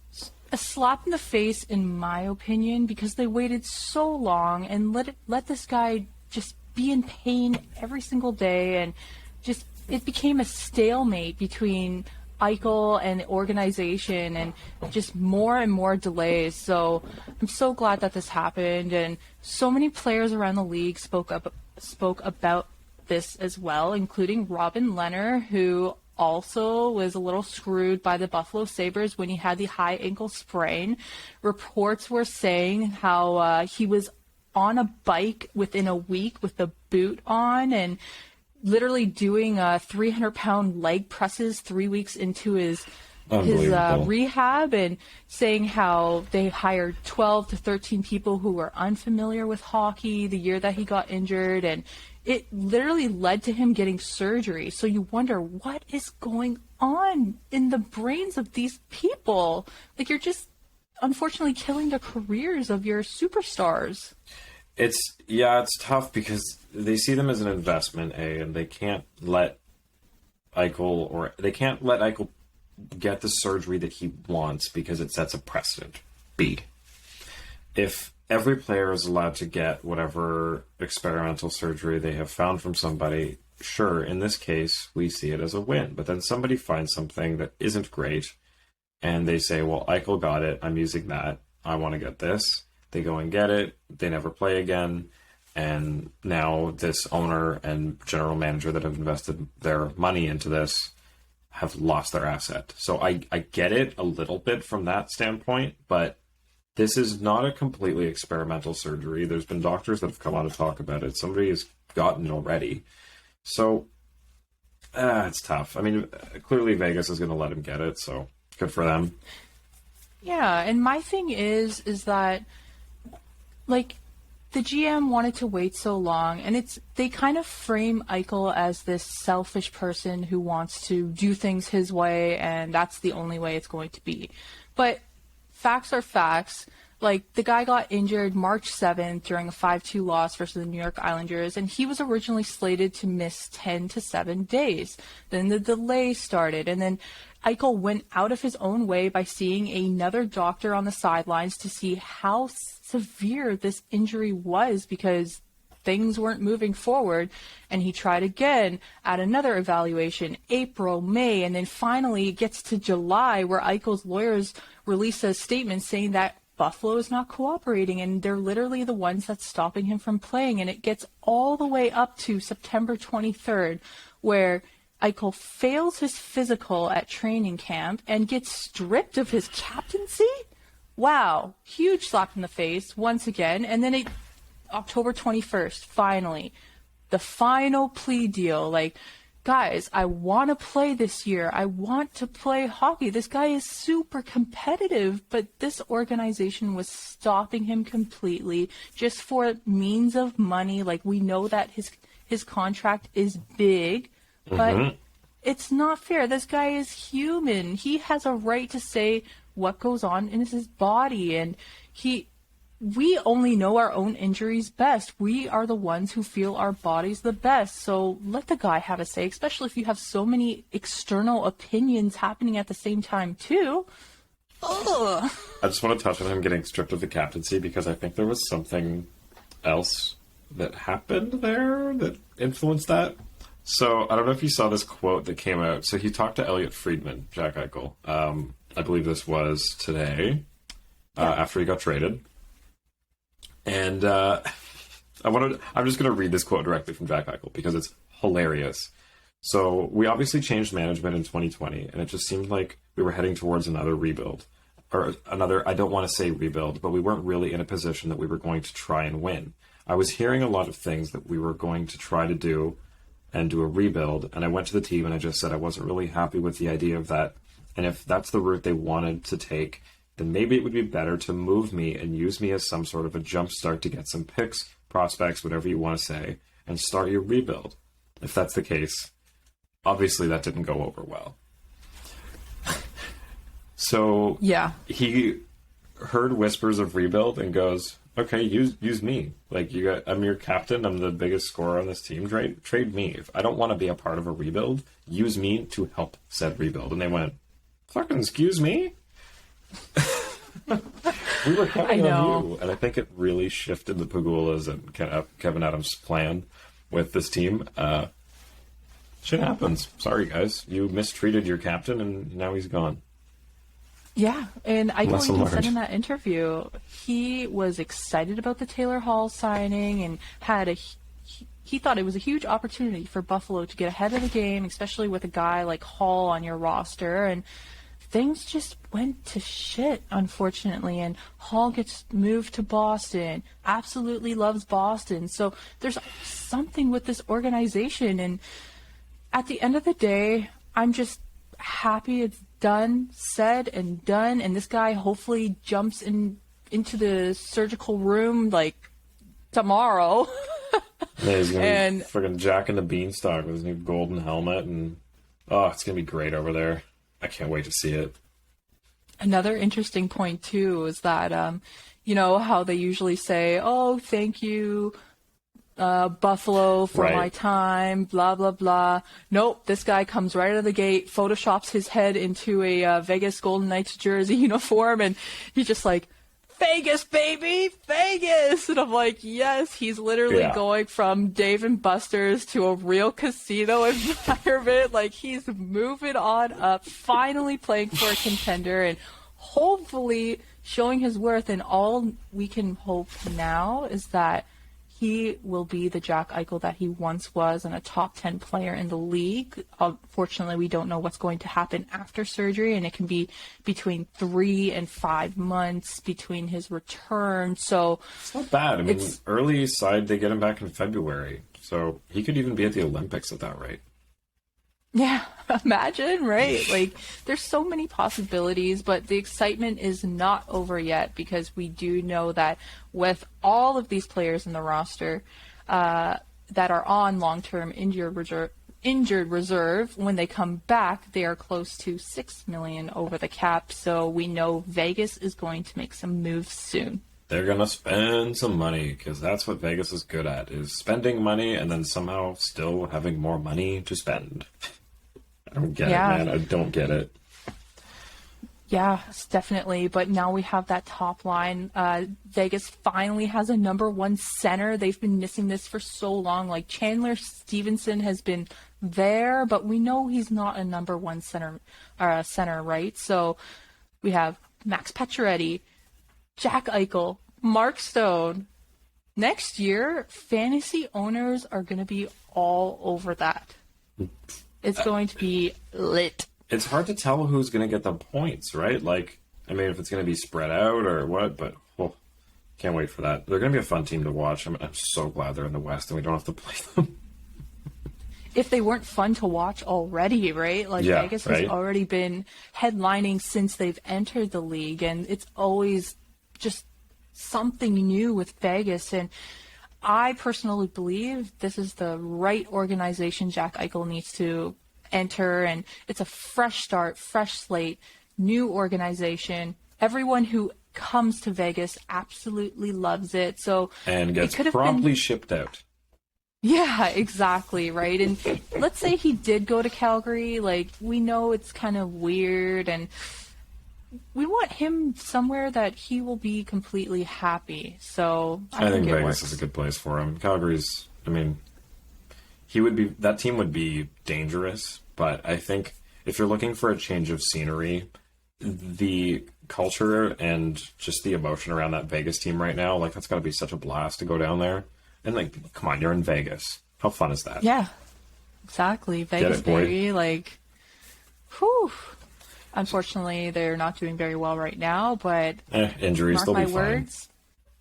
a slap in the face, in my opinion, because they waited so long and let this guy just be in pain every single day, and just it became a stalemate between Eichel and the organization, and just more and more delays. So I'm so glad that this happened, and so many players around the league spoke about this as well, including Robin Lehner, who also was a little screwed by the Buffalo Sabres when he had the high ankle sprain. Reports were saying how he was on a bike within a week with the boot on and literally doing 300-pound leg presses 3 weeks into his rehab, and saying how they hired 12 to 13 people who were unfamiliar with hockey the year that he got injured, and it literally led to him getting surgery. So you wonder, what is going on in the brains of these people? Like, you're just unfortunately killing the careers of your superstars. It's tough because they see them as an investment, and they can't let Eichel get the surgery that he wants because it sets a precedent. B, if every player is allowed to get whatever experimental surgery they have found from somebody, sure, in this case, we see it as a win. But then somebody finds something that isn't great, and they say, well, Eichel got it, I'm using that, I want to get this. They go and get it, they never play again, and now this owner and general manager that have invested their money into this have lost their asset. So I get it a little bit from that standpoint, but this is not a completely experimental surgery. There's been doctors that have come out to talk about it. Somebody has gotten it already. So it's tough. I mean, clearly Vegas is going to let him get it, so good for them. Yeah, and my thing is that, like, the GM wanted to wait so long, and they kind of frame Eichel as this selfish person who wants to do things his way, and that's the only way it's going to be. But facts are facts. Like, the guy got injured March 7th during a 5-2 loss versus the New York Islanders, and he was originally slated to miss 10 to 7 days. Then the delay started, and then Eichel went out of his own way by seeing another doctor on the sidelines to see how severe this injury was, because things weren't moving forward. And he tried again at another evaluation, April, May, and then finally it gets to July, where Eichel's lawyers release a statement saying that Buffalo is not cooperating, and they're literally the ones that's stopping him from playing. And it gets all the way up to September 23rd, where Eichel fails his physical at training camp and gets stripped of his captaincy. Wow, huge slap in the face once again. And then October 21st, finally, the final plea deal. Like, guys, I want to play this year. I want to play hockey. This guy is super competitive, but this organization was stopping him completely just for means of money. Like, we know that his contract is big, but it's not fair. This guy is human. He has a right to say what goes on in his body, and we only know our own injuries best. We are the ones who feel our bodies the best. So let the guy have a say, especially if you have so many external opinions happening at the same time too. Ugh. I just want to touch on him getting stripped of the captaincy, because I think there was something else that happened there that influenced that. So I don't know if you saw this quote that came out. So he talked to Elliot Friedman, Jack Eichel. I believe this was today, after he got traded. And I'm just going to read this quote directly from Jack Eichel because it's hilarious. So we obviously changed management in 2020, and it just seemed like we were heading towards another rebuild. Or another, I don't want to say rebuild, but we weren't really in a position that we were going to try and win. I was hearing a lot of things that we were going to try to do and do a rebuild, and I went to the team and I just said I wasn't really happy with the idea of that. And if that's the route they wanted to take, then maybe it would be better to move me and use me as some sort of a jump start to get some picks, prospects, whatever you want to say, and start your rebuild. If that's the case, obviously that didn't go over well. So yeah, he heard whispers of rebuild and goes, okay, use me. Like, I'm your captain. I'm the biggest scorer on this team. Trade me. If I don't want to be a part of a rebuild, use me to help said rebuild. And they went, fucking excuse me? We were counting I on know. you, and I think it really shifted the Pagulas and Kevin Adams' plan with this team. Shit happens. Sorry, guys. You mistreated your captain, and now he's gone. Yeah, and Eichel Lesson even said learned. in that interview he was excited about the Taylor Hall signing and he thought it was a huge opportunity for Buffalo to get ahead of the game, especially with a guy like Hall on your roster. And things just went to shit, unfortunately. And Hall gets moved to Boston, absolutely loves Boston. So there's something with this organization. And at the end of the day, I'm just happy it's done, said and done. And this guy hopefully jumps into the surgical room like tomorrow. Yeah, he's gonna And- be freaking Jack and the Beanstalk with his new golden helmet, and it's gonna be great over there. I can't wait to see it. Another interesting point too is that you know how they usually say, "Oh, thank you, Buffalo, for Right. my time," blah blah blah. Nope, this guy comes right out of the gate, photoshops his head into a Vegas Golden Knights jersey uniform, and he's just like, "Vegas, baby, Vegas!" And I'm like, yes, he's literally Yeah. going from Dave and Buster's to a real casino environment. Like, he's moving on up, finally playing for a contender, and hopefully showing his worth. And all we can hope now is that he will be the Jack Eichel that he once was and a top 10 player in the league. Unfortunately, we don't know what's going to happen after surgery, and it can be between 3 and 5 months between his return. So It's not bad. I mean, It's- early side, they get him back in February. So he could even be at the Olympics at that rate. yeah, imagine, right? Like, there's so many possibilities, but the excitement is not over yet because we do know that with all of these players in the roster that are on long-term injured reserve, when they come back, they are close to $6 million over the cap. So we know Vegas is going to make some moves soon. They're going to spend some money because that's what Vegas is good at, is spending money and then somehow still having more money to spend. I don't get Yeah. it, man. I don't get it. Yeah, definitely. But now we have that top line. Vegas finally has a number one center. They've been missing this for so long. Like, Chandler Stevenson has been there, but we know he's not a number one center, right? So we have Max Pacioretty, Jack Eichel, Mark Stone. Next year, fantasy owners are going to be all over that. It's going to be lit. It's hard to tell who's going to get the points, right? Like, I mean, if it's going to be spread out or what, but can't wait for that. They're going to be a fun team to watch. I'm so glad they're in the West and we don't have to play them. If they weren't fun to watch already, right? Like, Yeah, Vegas right. has already been headlining since they've entered the league, and it's always just something new with Vegas. And I personally believe this is the right organization Jack Eichel needs to enter, and it's a fresh start, fresh slate, new organization. Everyone who comes to Vegas absolutely loves it. So And it gets could have promptly been, shipped out. yeah, exactly, right? And let's say he did go to Calgary, like, we know it's kind of weird, and we want him somewhere that he will be completely happy. So I think think it Vegas works. is a good place for him. Calgary's, I mean, that team would be dangerous, but I think if you're looking for a change of scenery, the culture and just the emotion around that Vegas team right now, like, that's got to be such a blast to go down there. And, like, come on, you're in Vegas. How fun is that? Yeah, exactly. Vegas, it, boy. baby. Like, whew. Unfortunately, they're not doing very well right now, but Injuries, mark they'll my be fine. words.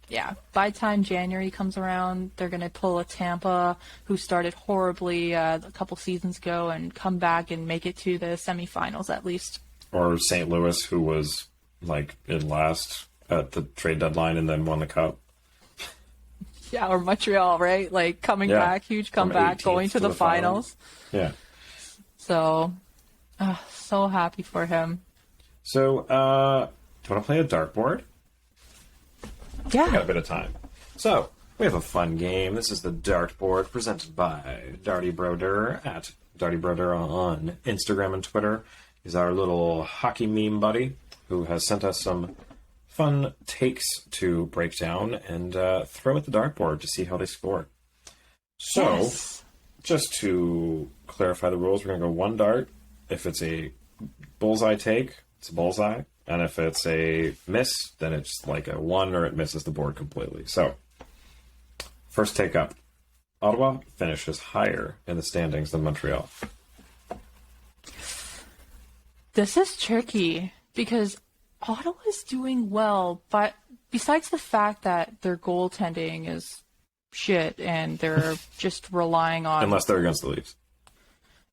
Yeah, by the time January comes around, they're going to pull a Tampa, who started horribly a couple seasons ago, and come back and make it to the semifinals at least. Or St. Louis, who was, like, in last at the trade deadline and then won the cup. Yeah, or Montreal, right? Like, coming Yeah. back, huge From comeback, 18th going to the finals. Yeah. So, so happy for him. So, do you want to play a dartboard? We got a Yeah. bit of time. So, we have a fun game. This is the dartboard presented by Darty Broder at Darty Broder on Instagram and Twitter. He's our little hockey meme buddy who has sent us some fun takes to break down and throw at the dartboard to see how they score. So, Yes. just to clarify the rules, we're going to go one dart. If it's a bullseye take, it's a bullseye. And if it's a miss, then it's like a 1 or it misses the board completely. So, first take up. Ottawa finishes higher in the standings than Montreal. This is tricky because Ottawa is doing well, but besides the fact that their goaltending is shit and they're just relying on... Unless they're against the Leafs.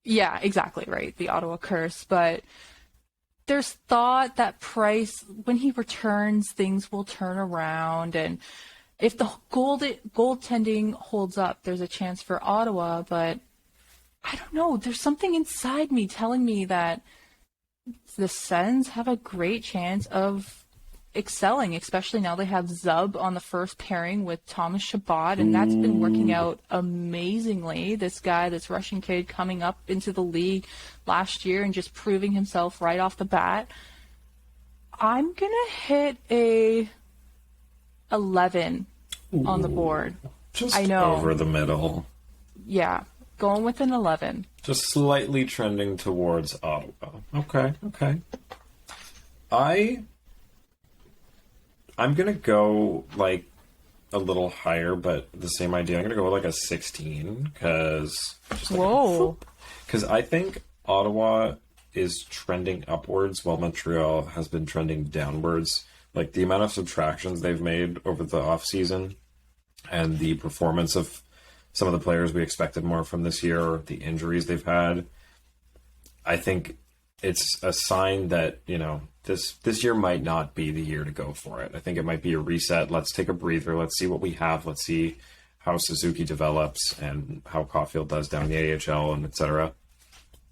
Yeah, exactly, right. The Ottawa curse. But there's thought that Price, when he returns, things will turn around. And if the goaltending holds up, there's a chance for Ottawa. But I don't know. There's something inside me telling me that the Sens have a great chance of excelling, especially now they have Zub on the first pairing with Thomas Chabot, and that's been working out amazingly. This guy, this Russian kid coming up into the league last year and just proving himself right off the bat. I'm going to hit a 11 on the board. Just I know. over the middle. Yeah, going with an 11. Just slightly trending towards Ottawa. Okay. I'm going to go, like, a little higher, but the same idea. I'm going to go with, like, a 16, because... Whoa. Because I think Ottawa is trending upwards, while Montreal has been trending downwards. Like, the amount of subtractions they've made over the offseason, and the performance of some of the players we expected more from this year, the injuries they've had, I think it's a sign that, you know, this year might not be the year to go for it. I think it might be a reset. Let's take a breather. Let's see what we have. Let's see how Suzuki develops and how Caulfield does down in the AHL and etc.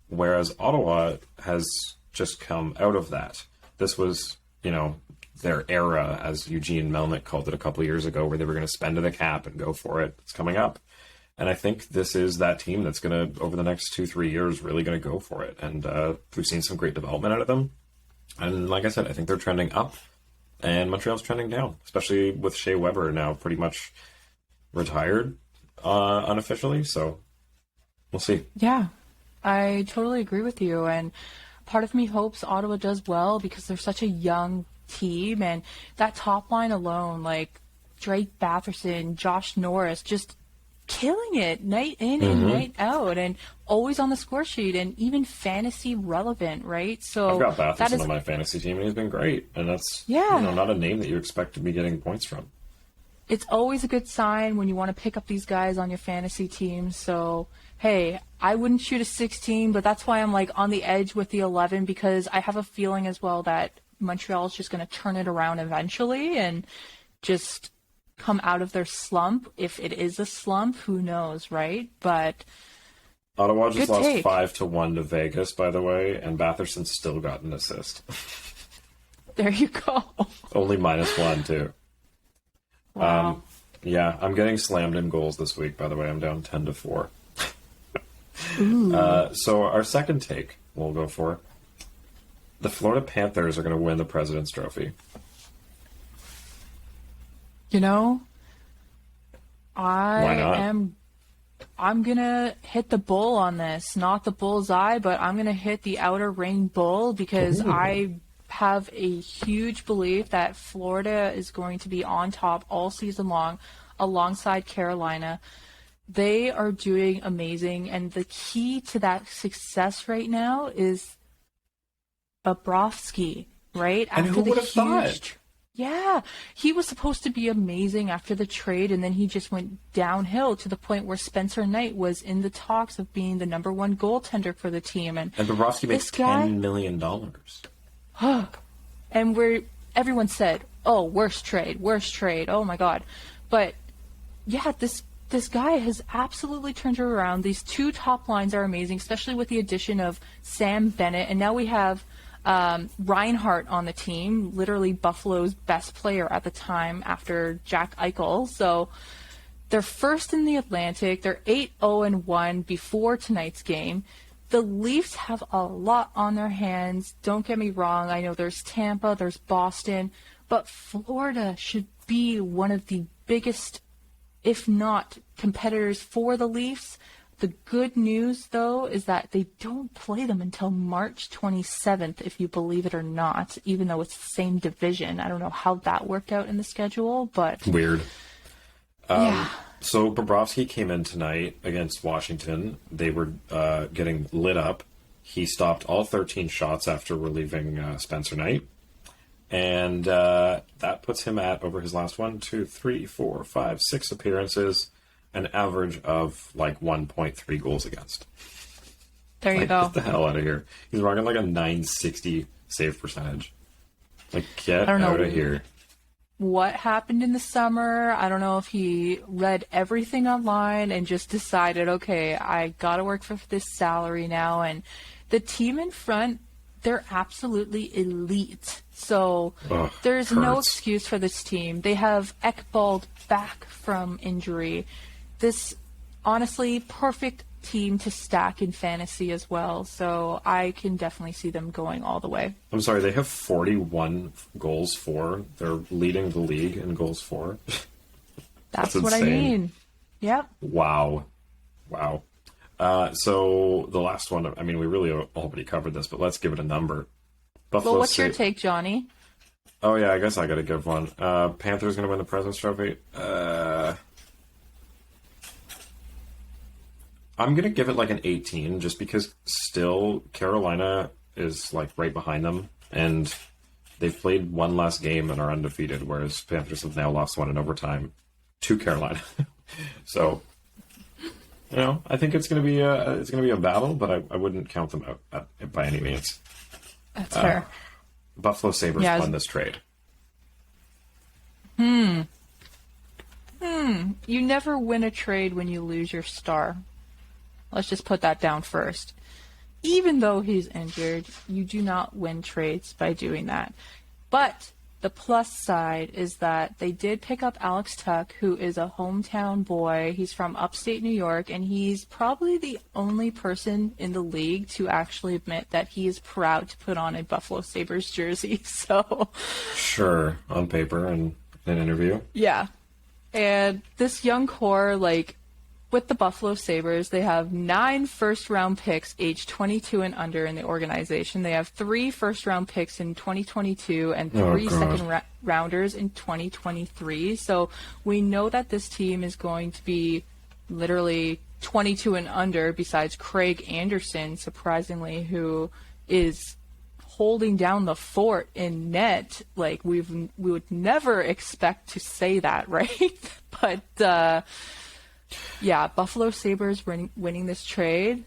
Whereas Ottawa has just come out of that. This was, you know, their era, as Eugene Melnick called it a couple of years ago, where they were going to spend to the cap and go for it. It's coming up. And I think this is that team that's going to, over the next 2-3 years, really going to go for it. And we've seen some great development out of them. And like I said, I think they're trending up, and Montreal's trending down, especially with Shea Weber now pretty much retired unofficially. So we'll see. Yeah, I totally agree with you. And part of me hopes Ottawa does well because they're such a young team. And that top line alone, like Drake Batherson, Josh Norris, just killing it night in and night out, and always on the score sheet, and even fantasy relevant, right? So I've got Batherson on my fantasy team, and he's been great. And that's not a name that you expect to be getting points from. It's always a good sign when you want to pick up these guys on your fantasy team. So, hey, I wouldn't shoot a 16, but that's why I'm like on the edge with the 11, because I have a feeling as well that Montreal is just going to turn it around eventually and just come out of their slump. If it is a slump, who knows, right? But Ottawa just lost 5-1 to Vegas, by the way, and Batherson still got an assist. There you go. Only -1 too. Wow. Yeah, I'm getting slammed in goals this week, by the way. I'm down 10-4. So our second take we'll go for. The Florida Panthers are going to win the President's Trophy. You know, Why not? I'm going to hit the bull on this. Not the bullseye, but I'm going to hit the outer ring bull, because I have a huge belief that Florida is going to be on top all season long alongside Carolina. They are doing amazing, and the key to that success right now is Bobrovsky, right? And who would have thought? Yeah, he was supposed to be amazing after the trade, and then he just went downhill to the point where Spencer Knight was in the talks of being the number one goaltender for the team. And Bobrovsky makes $10 million. And everyone said, oh, worst trade, oh my God. But yeah, this guy has absolutely turned it around. These two top lines are amazing, especially with the addition of Sam Bennett, and now we have Reinhart on the team, literally Buffalo's best player at the time after Jack Eichel. So they're first in the Atlantic. They're 8-0-1 before tonight's game. The Leafs have a lot on their hands. Don't get me wrong. I know there's Tampa, there's Boston, But Florida should be one of the biggest, if not competitors for the Leafs. The good news, though, is that they don't play them until March 27th, if you believe it or not, even though it's the same division. I don't know how that worked out in the schedule, but... Weird. Yeah. So Bobrovsky came in tonight against Washington. They were getting lit up. He stopped all 13 shots after relieving Spencer Knight. And that puts him at, over his last 6 appearances, an average of like 1.3 goals against. There you go. Get the hell out of here. He's rocking like a 960 save percentage. Like, get out of here. What happened in the summer? I don't know if he read everything online and just decided, okay, I got to work for this salary now. And the team in front, they're absolutely elite. So there's no excuse for this team. They have Ekblad back from injury. This, honestly, perfect team to stack in fantasy as well. So I can definitely see them going all the way. I'm sorry, they have 41 goals for. They're leading the league in goals for. That's what I mean. Yep. Wow. So the last one, I mean, we really already covered this, but let's give it a number. Buffalo Well, what's your take, Johnny? Oh, yeah, I guess I got to give one. Panthers going to win the President's Trophy. I'm going to give it like an 18, just because still Carolina is like right behind them, and they've played one last game and are undefeated, whereas Panthers have now lost one in overtime to Carolina. So, you know, I think it's going to be a battle, but I wouldn't count them out by any means. That's fair. Buffalo Sabres won this trade. You never win a trade when you lose your star. Let's just put that down first. Even though he's injured, you do not win trades by doing that. But the plus side is that they did pick up Alex Tuch, who is a hometown boy. He's from upstate New York, and he's probably the only person in the league to actually admit that he is proud to put on a Buffalo Sabres jersey. So, sure, on paper and in an interview. Yeah. And this young core, like, with the Buffalo Sabres, they have 9 first-round picks aged 22 and under in the organization. They have 3 first-round picks in 2022 and 3 second-rounders in 2023. So we know that this team is going to be literally 22 and under, besides Craig Anderson, surprisingly, who is holding down the fort in net. Like, we would never expect to say that, right? But... yeah, Buffalo Sabres winning this trade.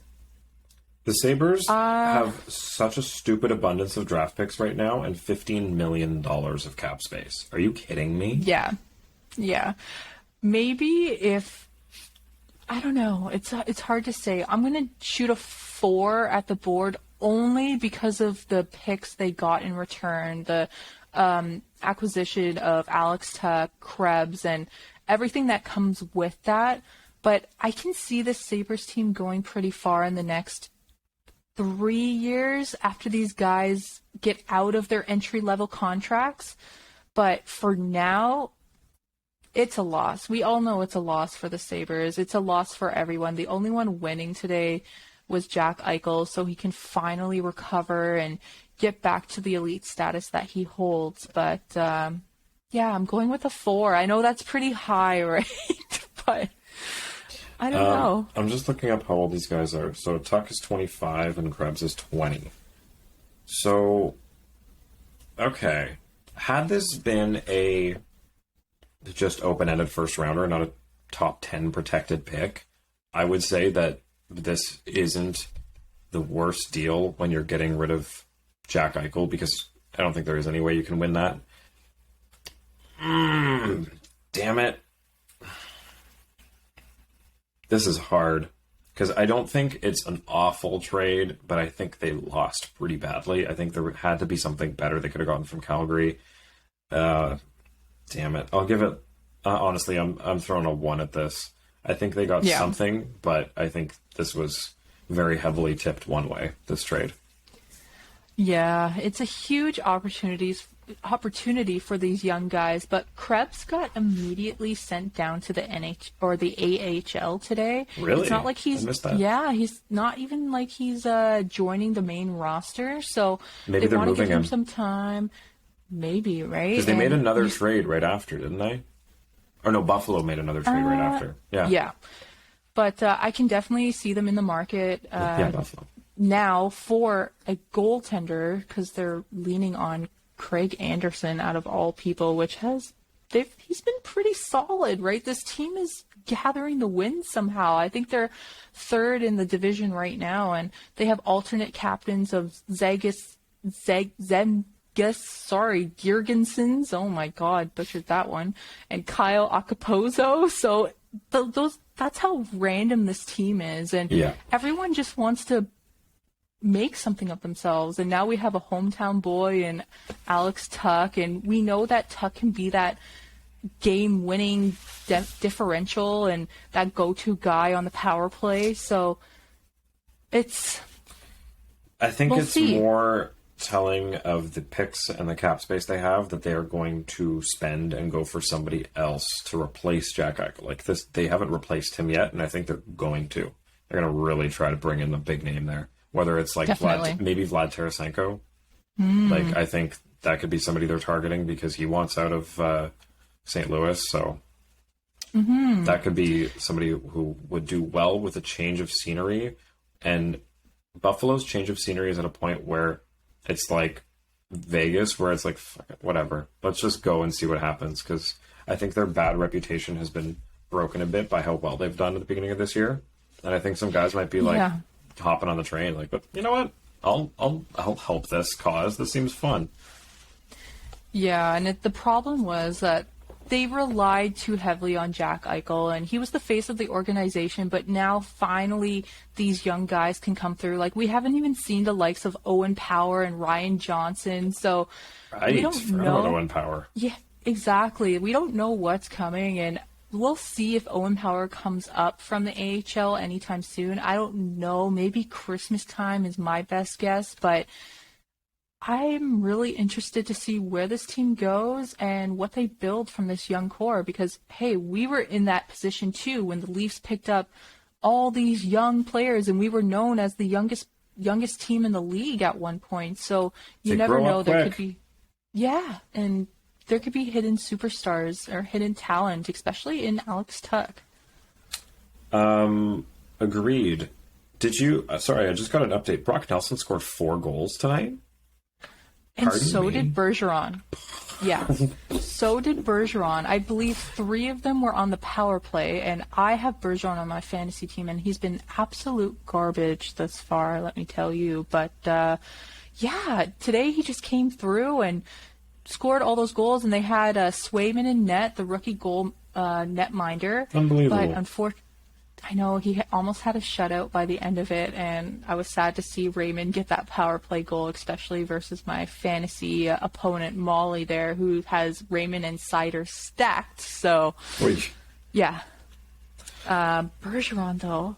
The Sabres have such a stupid abundance of draft picks right now and $15 million of cap space. Are you kidding me? Yeah. Maybe if... I don't know. It's hard to say. I'm going to shoot a 4 at the board only because of the picks they got in return. The acquisition of Alex Tuch, Krebs, and everything that comes with that. But I can see the Sabres team going pretty far in the next 3 years after these guys get out of their entry-level contracts. But for now, it's a loss. We all know it's a loss for the Sabres. It's a loss for everyone. The only one winning today was Jack Eichel, so he can finally recover and get back to the elite status that he holds. But, yeah, I'm going with a 4. I know that's pretty high, right? But I don't know. I'm just looking up how old these guys are. So Tuch is 25 and Krebs is 20. So, okay. Had this been a just open-ended first rounder, not a top 10 protected pick, I would say that this isn't the worst deal when you're getting rid of Jack Eichel, because I don't think there is any way you can win that. Damn it. This is hard, because I don't think it's an awful trade, but I think they lost pretty badly. I think there had to be something better they could have gotten from Calgary. Damn it. I'll give it, honestly, I'm throwing a 1 at this. I think they got something, but I think this was very heavily tipped one way, this trade. Yeah, it's a huge opportunity for these young guys, but Krebs got immediately sent down to the NH or the AHL today. Really? It's not like I missed that. yeah, he's not even like he's joining the main roster, so Maybe they they're want to moving give him him. some time. Maybe, right? Because they made And another trade right after, didn't they? Or no, Buffalo made another trade right after. Yeah. yeah. But I can definitely see them in the market Yeah, Buffalo. now for a goaltender because they're leaning on Craig Anderson out of all people, which he's been pretty solid, right? This team is gathering the wins somehow. I think they're third in the division right now, and they have alternate captains of Girgensons. Oh my God, butchered that one. And Kyle Acapozzo. So that's how random this team is, and everyone just wants to make something of themselves. And now we have a hometown boy in Alex Tuck, and we know that Tuck can be that game-winning differential and that go-to guy on the power play. So I think we'll it's see. more telling of the picks and the cap space they have that they are going to spend and go for somebody else to replace Jack Eichel. Like this, they haven't replaced him yet, and I think they're going to. They're going to really try to bring in the big name there. Whether it's like maybe Vlad Tarasenko. Like I think that could be somebody they're targeting because he wants out of St. Louis. So that could be somebody who would do well with a change of scenery. And Buffalo's change of scenery is at a point where it's like Vegas, where it's like, fuck it, whatever. Let's just go and see what happens. Because I think their bad reputation has been broken a bit by how well they've done at the beginning of this year. And I think some guys might be like hopping on the train, like, but you know what? I'll help this cause. This seems fun. Yeah, and the problem was that they relied too heavily on Jack Eichel, and he was the face of the organization, but now finally these young guys can come through. Like, we haven't even seen the likes of Owen Power and Ryan Johnson, so we don't know. Owen Power. Yeah, exactly. We don't know what's coming, and we'll see if Owen Power comes up from the AHL anytime soon. I don't know. Maybe Christmas time is my best guess, but I'm really interested to see where this team goes and what they build from this young core because, hey, we were in that position too when the Leafs picked up all these young players and we were known as the youngest team in the league at one point. So you never know. There could be, and there could be hidden superstars or hidden talent, especially in Alex Tuck. Agreed. Did you, sorry, I just got an update. Brock Nelson scored 4 goals tonight. And so did Bergeron. Yeah, so did Bergeron. I believe 3 of them were on the power play, and I have Bergeron on my fantasy team, and he's been absolute garbage thus far, let me tell you. But, today he just came through and scored all those goals, and they had Swayman in net, the rookie goal netminder. Unbelievable. But unfortunately, I know he almost had a shutout by the end of it, and I was sad to see Raymond get that power play goal, especially versus my fantasy opponent Molly there, who has Raymond and Sider stacked. So, Bergeron though,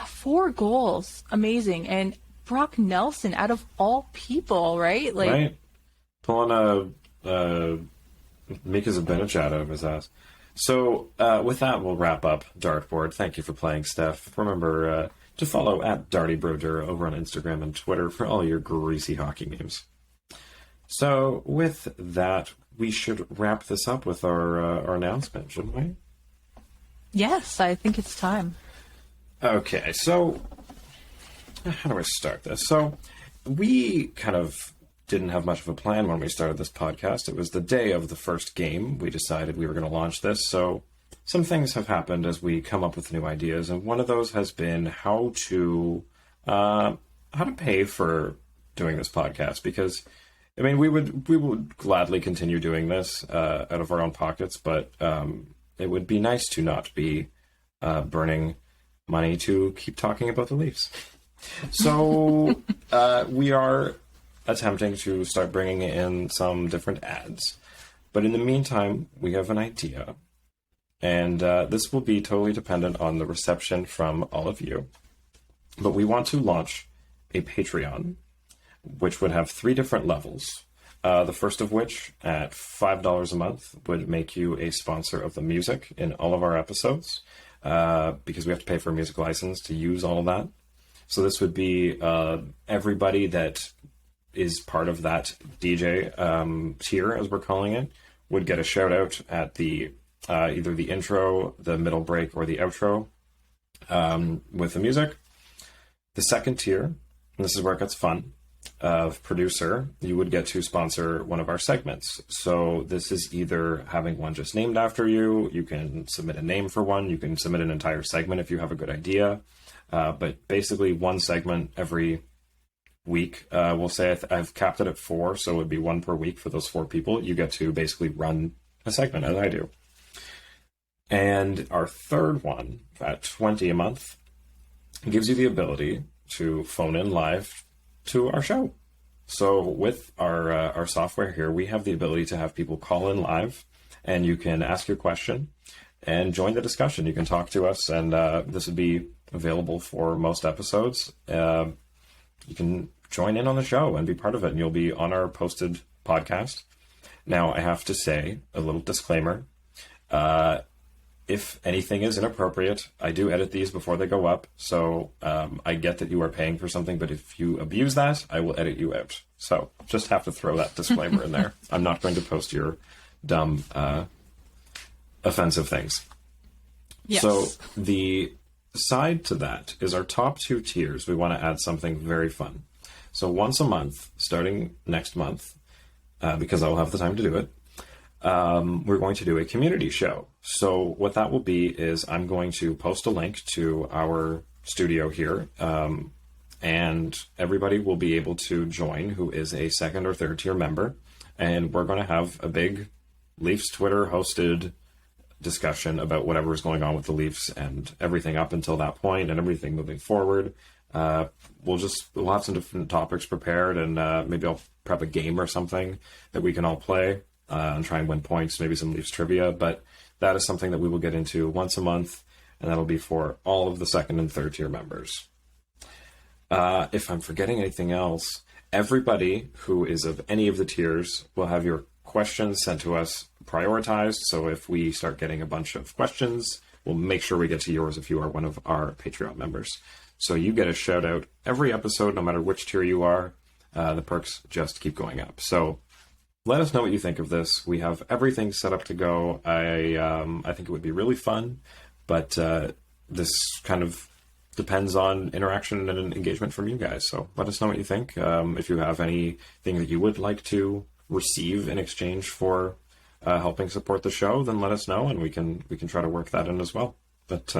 4 goals, amazing, and Brock Nelson out of all people, right? Like, right, pulling a Mika Zibanejad out of his ass. So with that, we'll wrap up Dartboard. Thank you for playing, Steph. Remember to follow at DartyBroder over on Instagram and Twitter for all your greasy hockey memes. So with that, we should wrap this up with our announcement, shouldn't we? Yes, I think it's time. Okay, so how do I start this? So we kind of didn't have much of a plan when we started this podcast. It was the day of the first game. We decided we were going to launch this. So some things have happened as we come up with new ideas. And one of those has been how to pay for doing this podcast. Because, I mean, we would gladly continue doing this out of our own pockets, but it would be nice to not be burning money to keep talking about the Leafs. So we are attempting to start bringing in some different ads. But in the meantime, we have an idea. And this will be totally dependent on the reception from all of you. But we want to launch a Patreon which would have 3 different levels. The first of which, at $5 a month, would make you a sponsor of the music in all of our episodes, because we have to pay for a music license to use all of that. So this would be everybody that is part of that DJ tier, as we're calling it, would get a shout out at the either the intro, the middle break, or the outro with the music. The second tier, and this is where it gets fun, of producer, you would get to sponsor one of our segments. So this is either having one just named after you, you can submit a name for one, you can submit an entire segment if you have a good idea. But basically one segment every week. We'll say I've capped it at 4, so it would be 1 per week for those 4 people. You get to basically run a segment, as I do. And our third one, at $20 a month, gives you the ability to phone in live to our show. So with our software here, we have the ability to have people call in live, and you can ask your question and join the discussion. You can talk to us, and this would be available for most episodes. You can join in on the show and be part of it, and you'll be on our posted podcast. Now, I have to say, a little disclaimer. If anything is inappropriate, I do edit these before they go up. So I get that you are paying for something, but if you abuse that, I will edit you out. So just have to throw that disclaimer in there. I'm not going to post your dumb, offensive things. Yes. So the side to that is our top 2 tiers. We want to add something very fun. So once a month, starting next month, because I will have the time to do it, we're going to do a community show. So what that will be is I'm going to post a link to our studio here, and everybody will be able to join who is a 2nd or 3rd tier member. And we're going to have a big Leafs Twitter hosted discussion about whatever is going on with the Leafs and everything up until that point and everything moving forward. We'll have some different topics prepared, and maybe I'll prep a game or something that we can all play and try and win points, maybe some Leafs trivia. But that is something that we will get into once a month, and that'll be for all of the 2nd and 3rd tier members. If I'm forgetting anything else, everybody who is of any of the tiers will have your questions sent to us prioritized. So if we start getting a bunch of questions, we'll make sure we get to yours if you are one of our Patreon members. So you get a shout out every episode, no matter which tier you are. The perks just keep going up. So let us know what you think of this. We have everything set up to go. I think it would be really fun, but this kind of depends on interaction and engagement from you guys. So let us know what you think. If you have anything that you would like to receive in exchange for helping support the show, then let us know, and we can try to work that in as well. But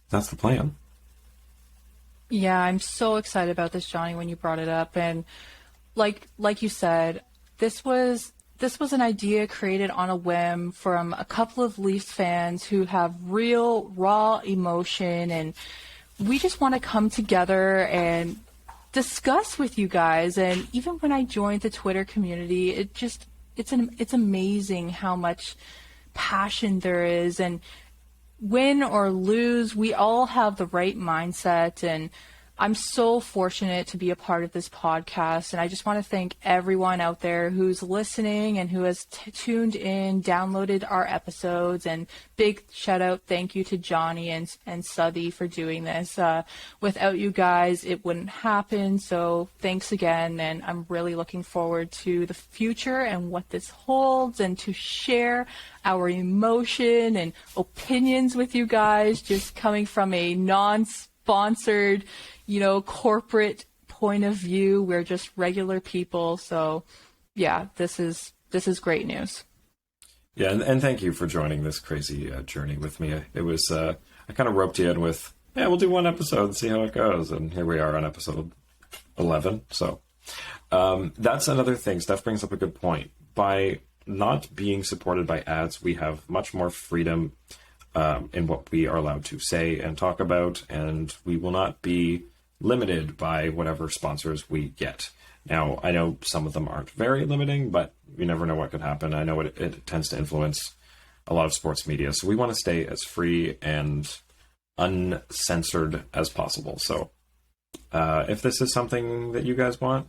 that's the plan. Yeah, I'm so excited about this, Johnny, when you brought it up. And like you said, this was an idea created on a whim from a couple of Leafs fans who have real raw emotion, and we just want to come together and discuss with you guys. And even when I joined the Twitter community, it's amazing how much passion there is, and win or lose, we all have the right mindset. And I'm so fortunate to be a part of this podcast, and I just want to thank everyone out there who's listening and who has tuned in, downloaded our episodes, and big shout out, thank you to Johnny and Southey for doing this. Without you guys, it wouldn't happen, so thanks again, and I'm really looking forward to the future and what this holds, and to share our emotion and opinions with you guys, just coming from a non-sponsored, corporate point of view. We're just regular people. So yeah, this is great news. Yeah. And thank you for joining this crazy journey with me. It was, I kind of roped you in with, we'll do one episode and see how it goes. And here we are on episode 11. So that's another thing. Steph brings up a good point. By not being supported by ads, we have much more freedom in what we are allowed to say and talk about, and we will not be limited by whatever sponsors we get. Now, I know some of them aren't very limiting, but you never know what could happen. I know it tends to influence a lot of sports media, so we want to stay as free and uncensored as possible. So if this is something that you guys want,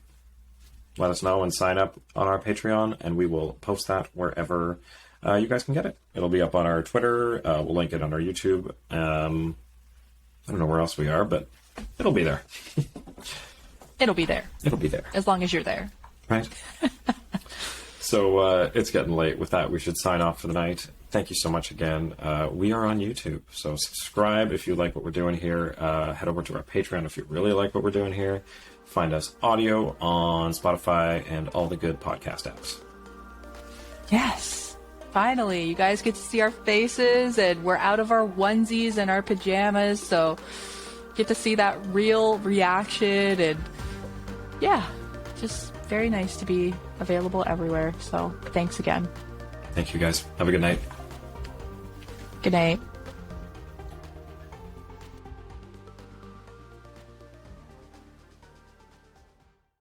let us know and sign up on our Patreon, and we will post that wherever you guys can get it. It'll be up on our Twitter. We'll link it on our YouTube. I don't know where else we are, but it'll be there. It'll be there. It'll be there. As long as you're there. Right. So it's getting late. With that, we should sign off for the night. Thank you so much again. We are on YouTube, so subscribe if you like what we're doing here. Head over to our Patreon if you really like what we're doing here. Find us audio on Spotify and all the good podcast apps. Yes. Finally, you guys get to see our faces, and we're out of our onesies and our pajamas, so get to see that real reaction, and yeah, just very nice to be available everywhere. So thanks again. Thank you guys. Have a good night. Good night.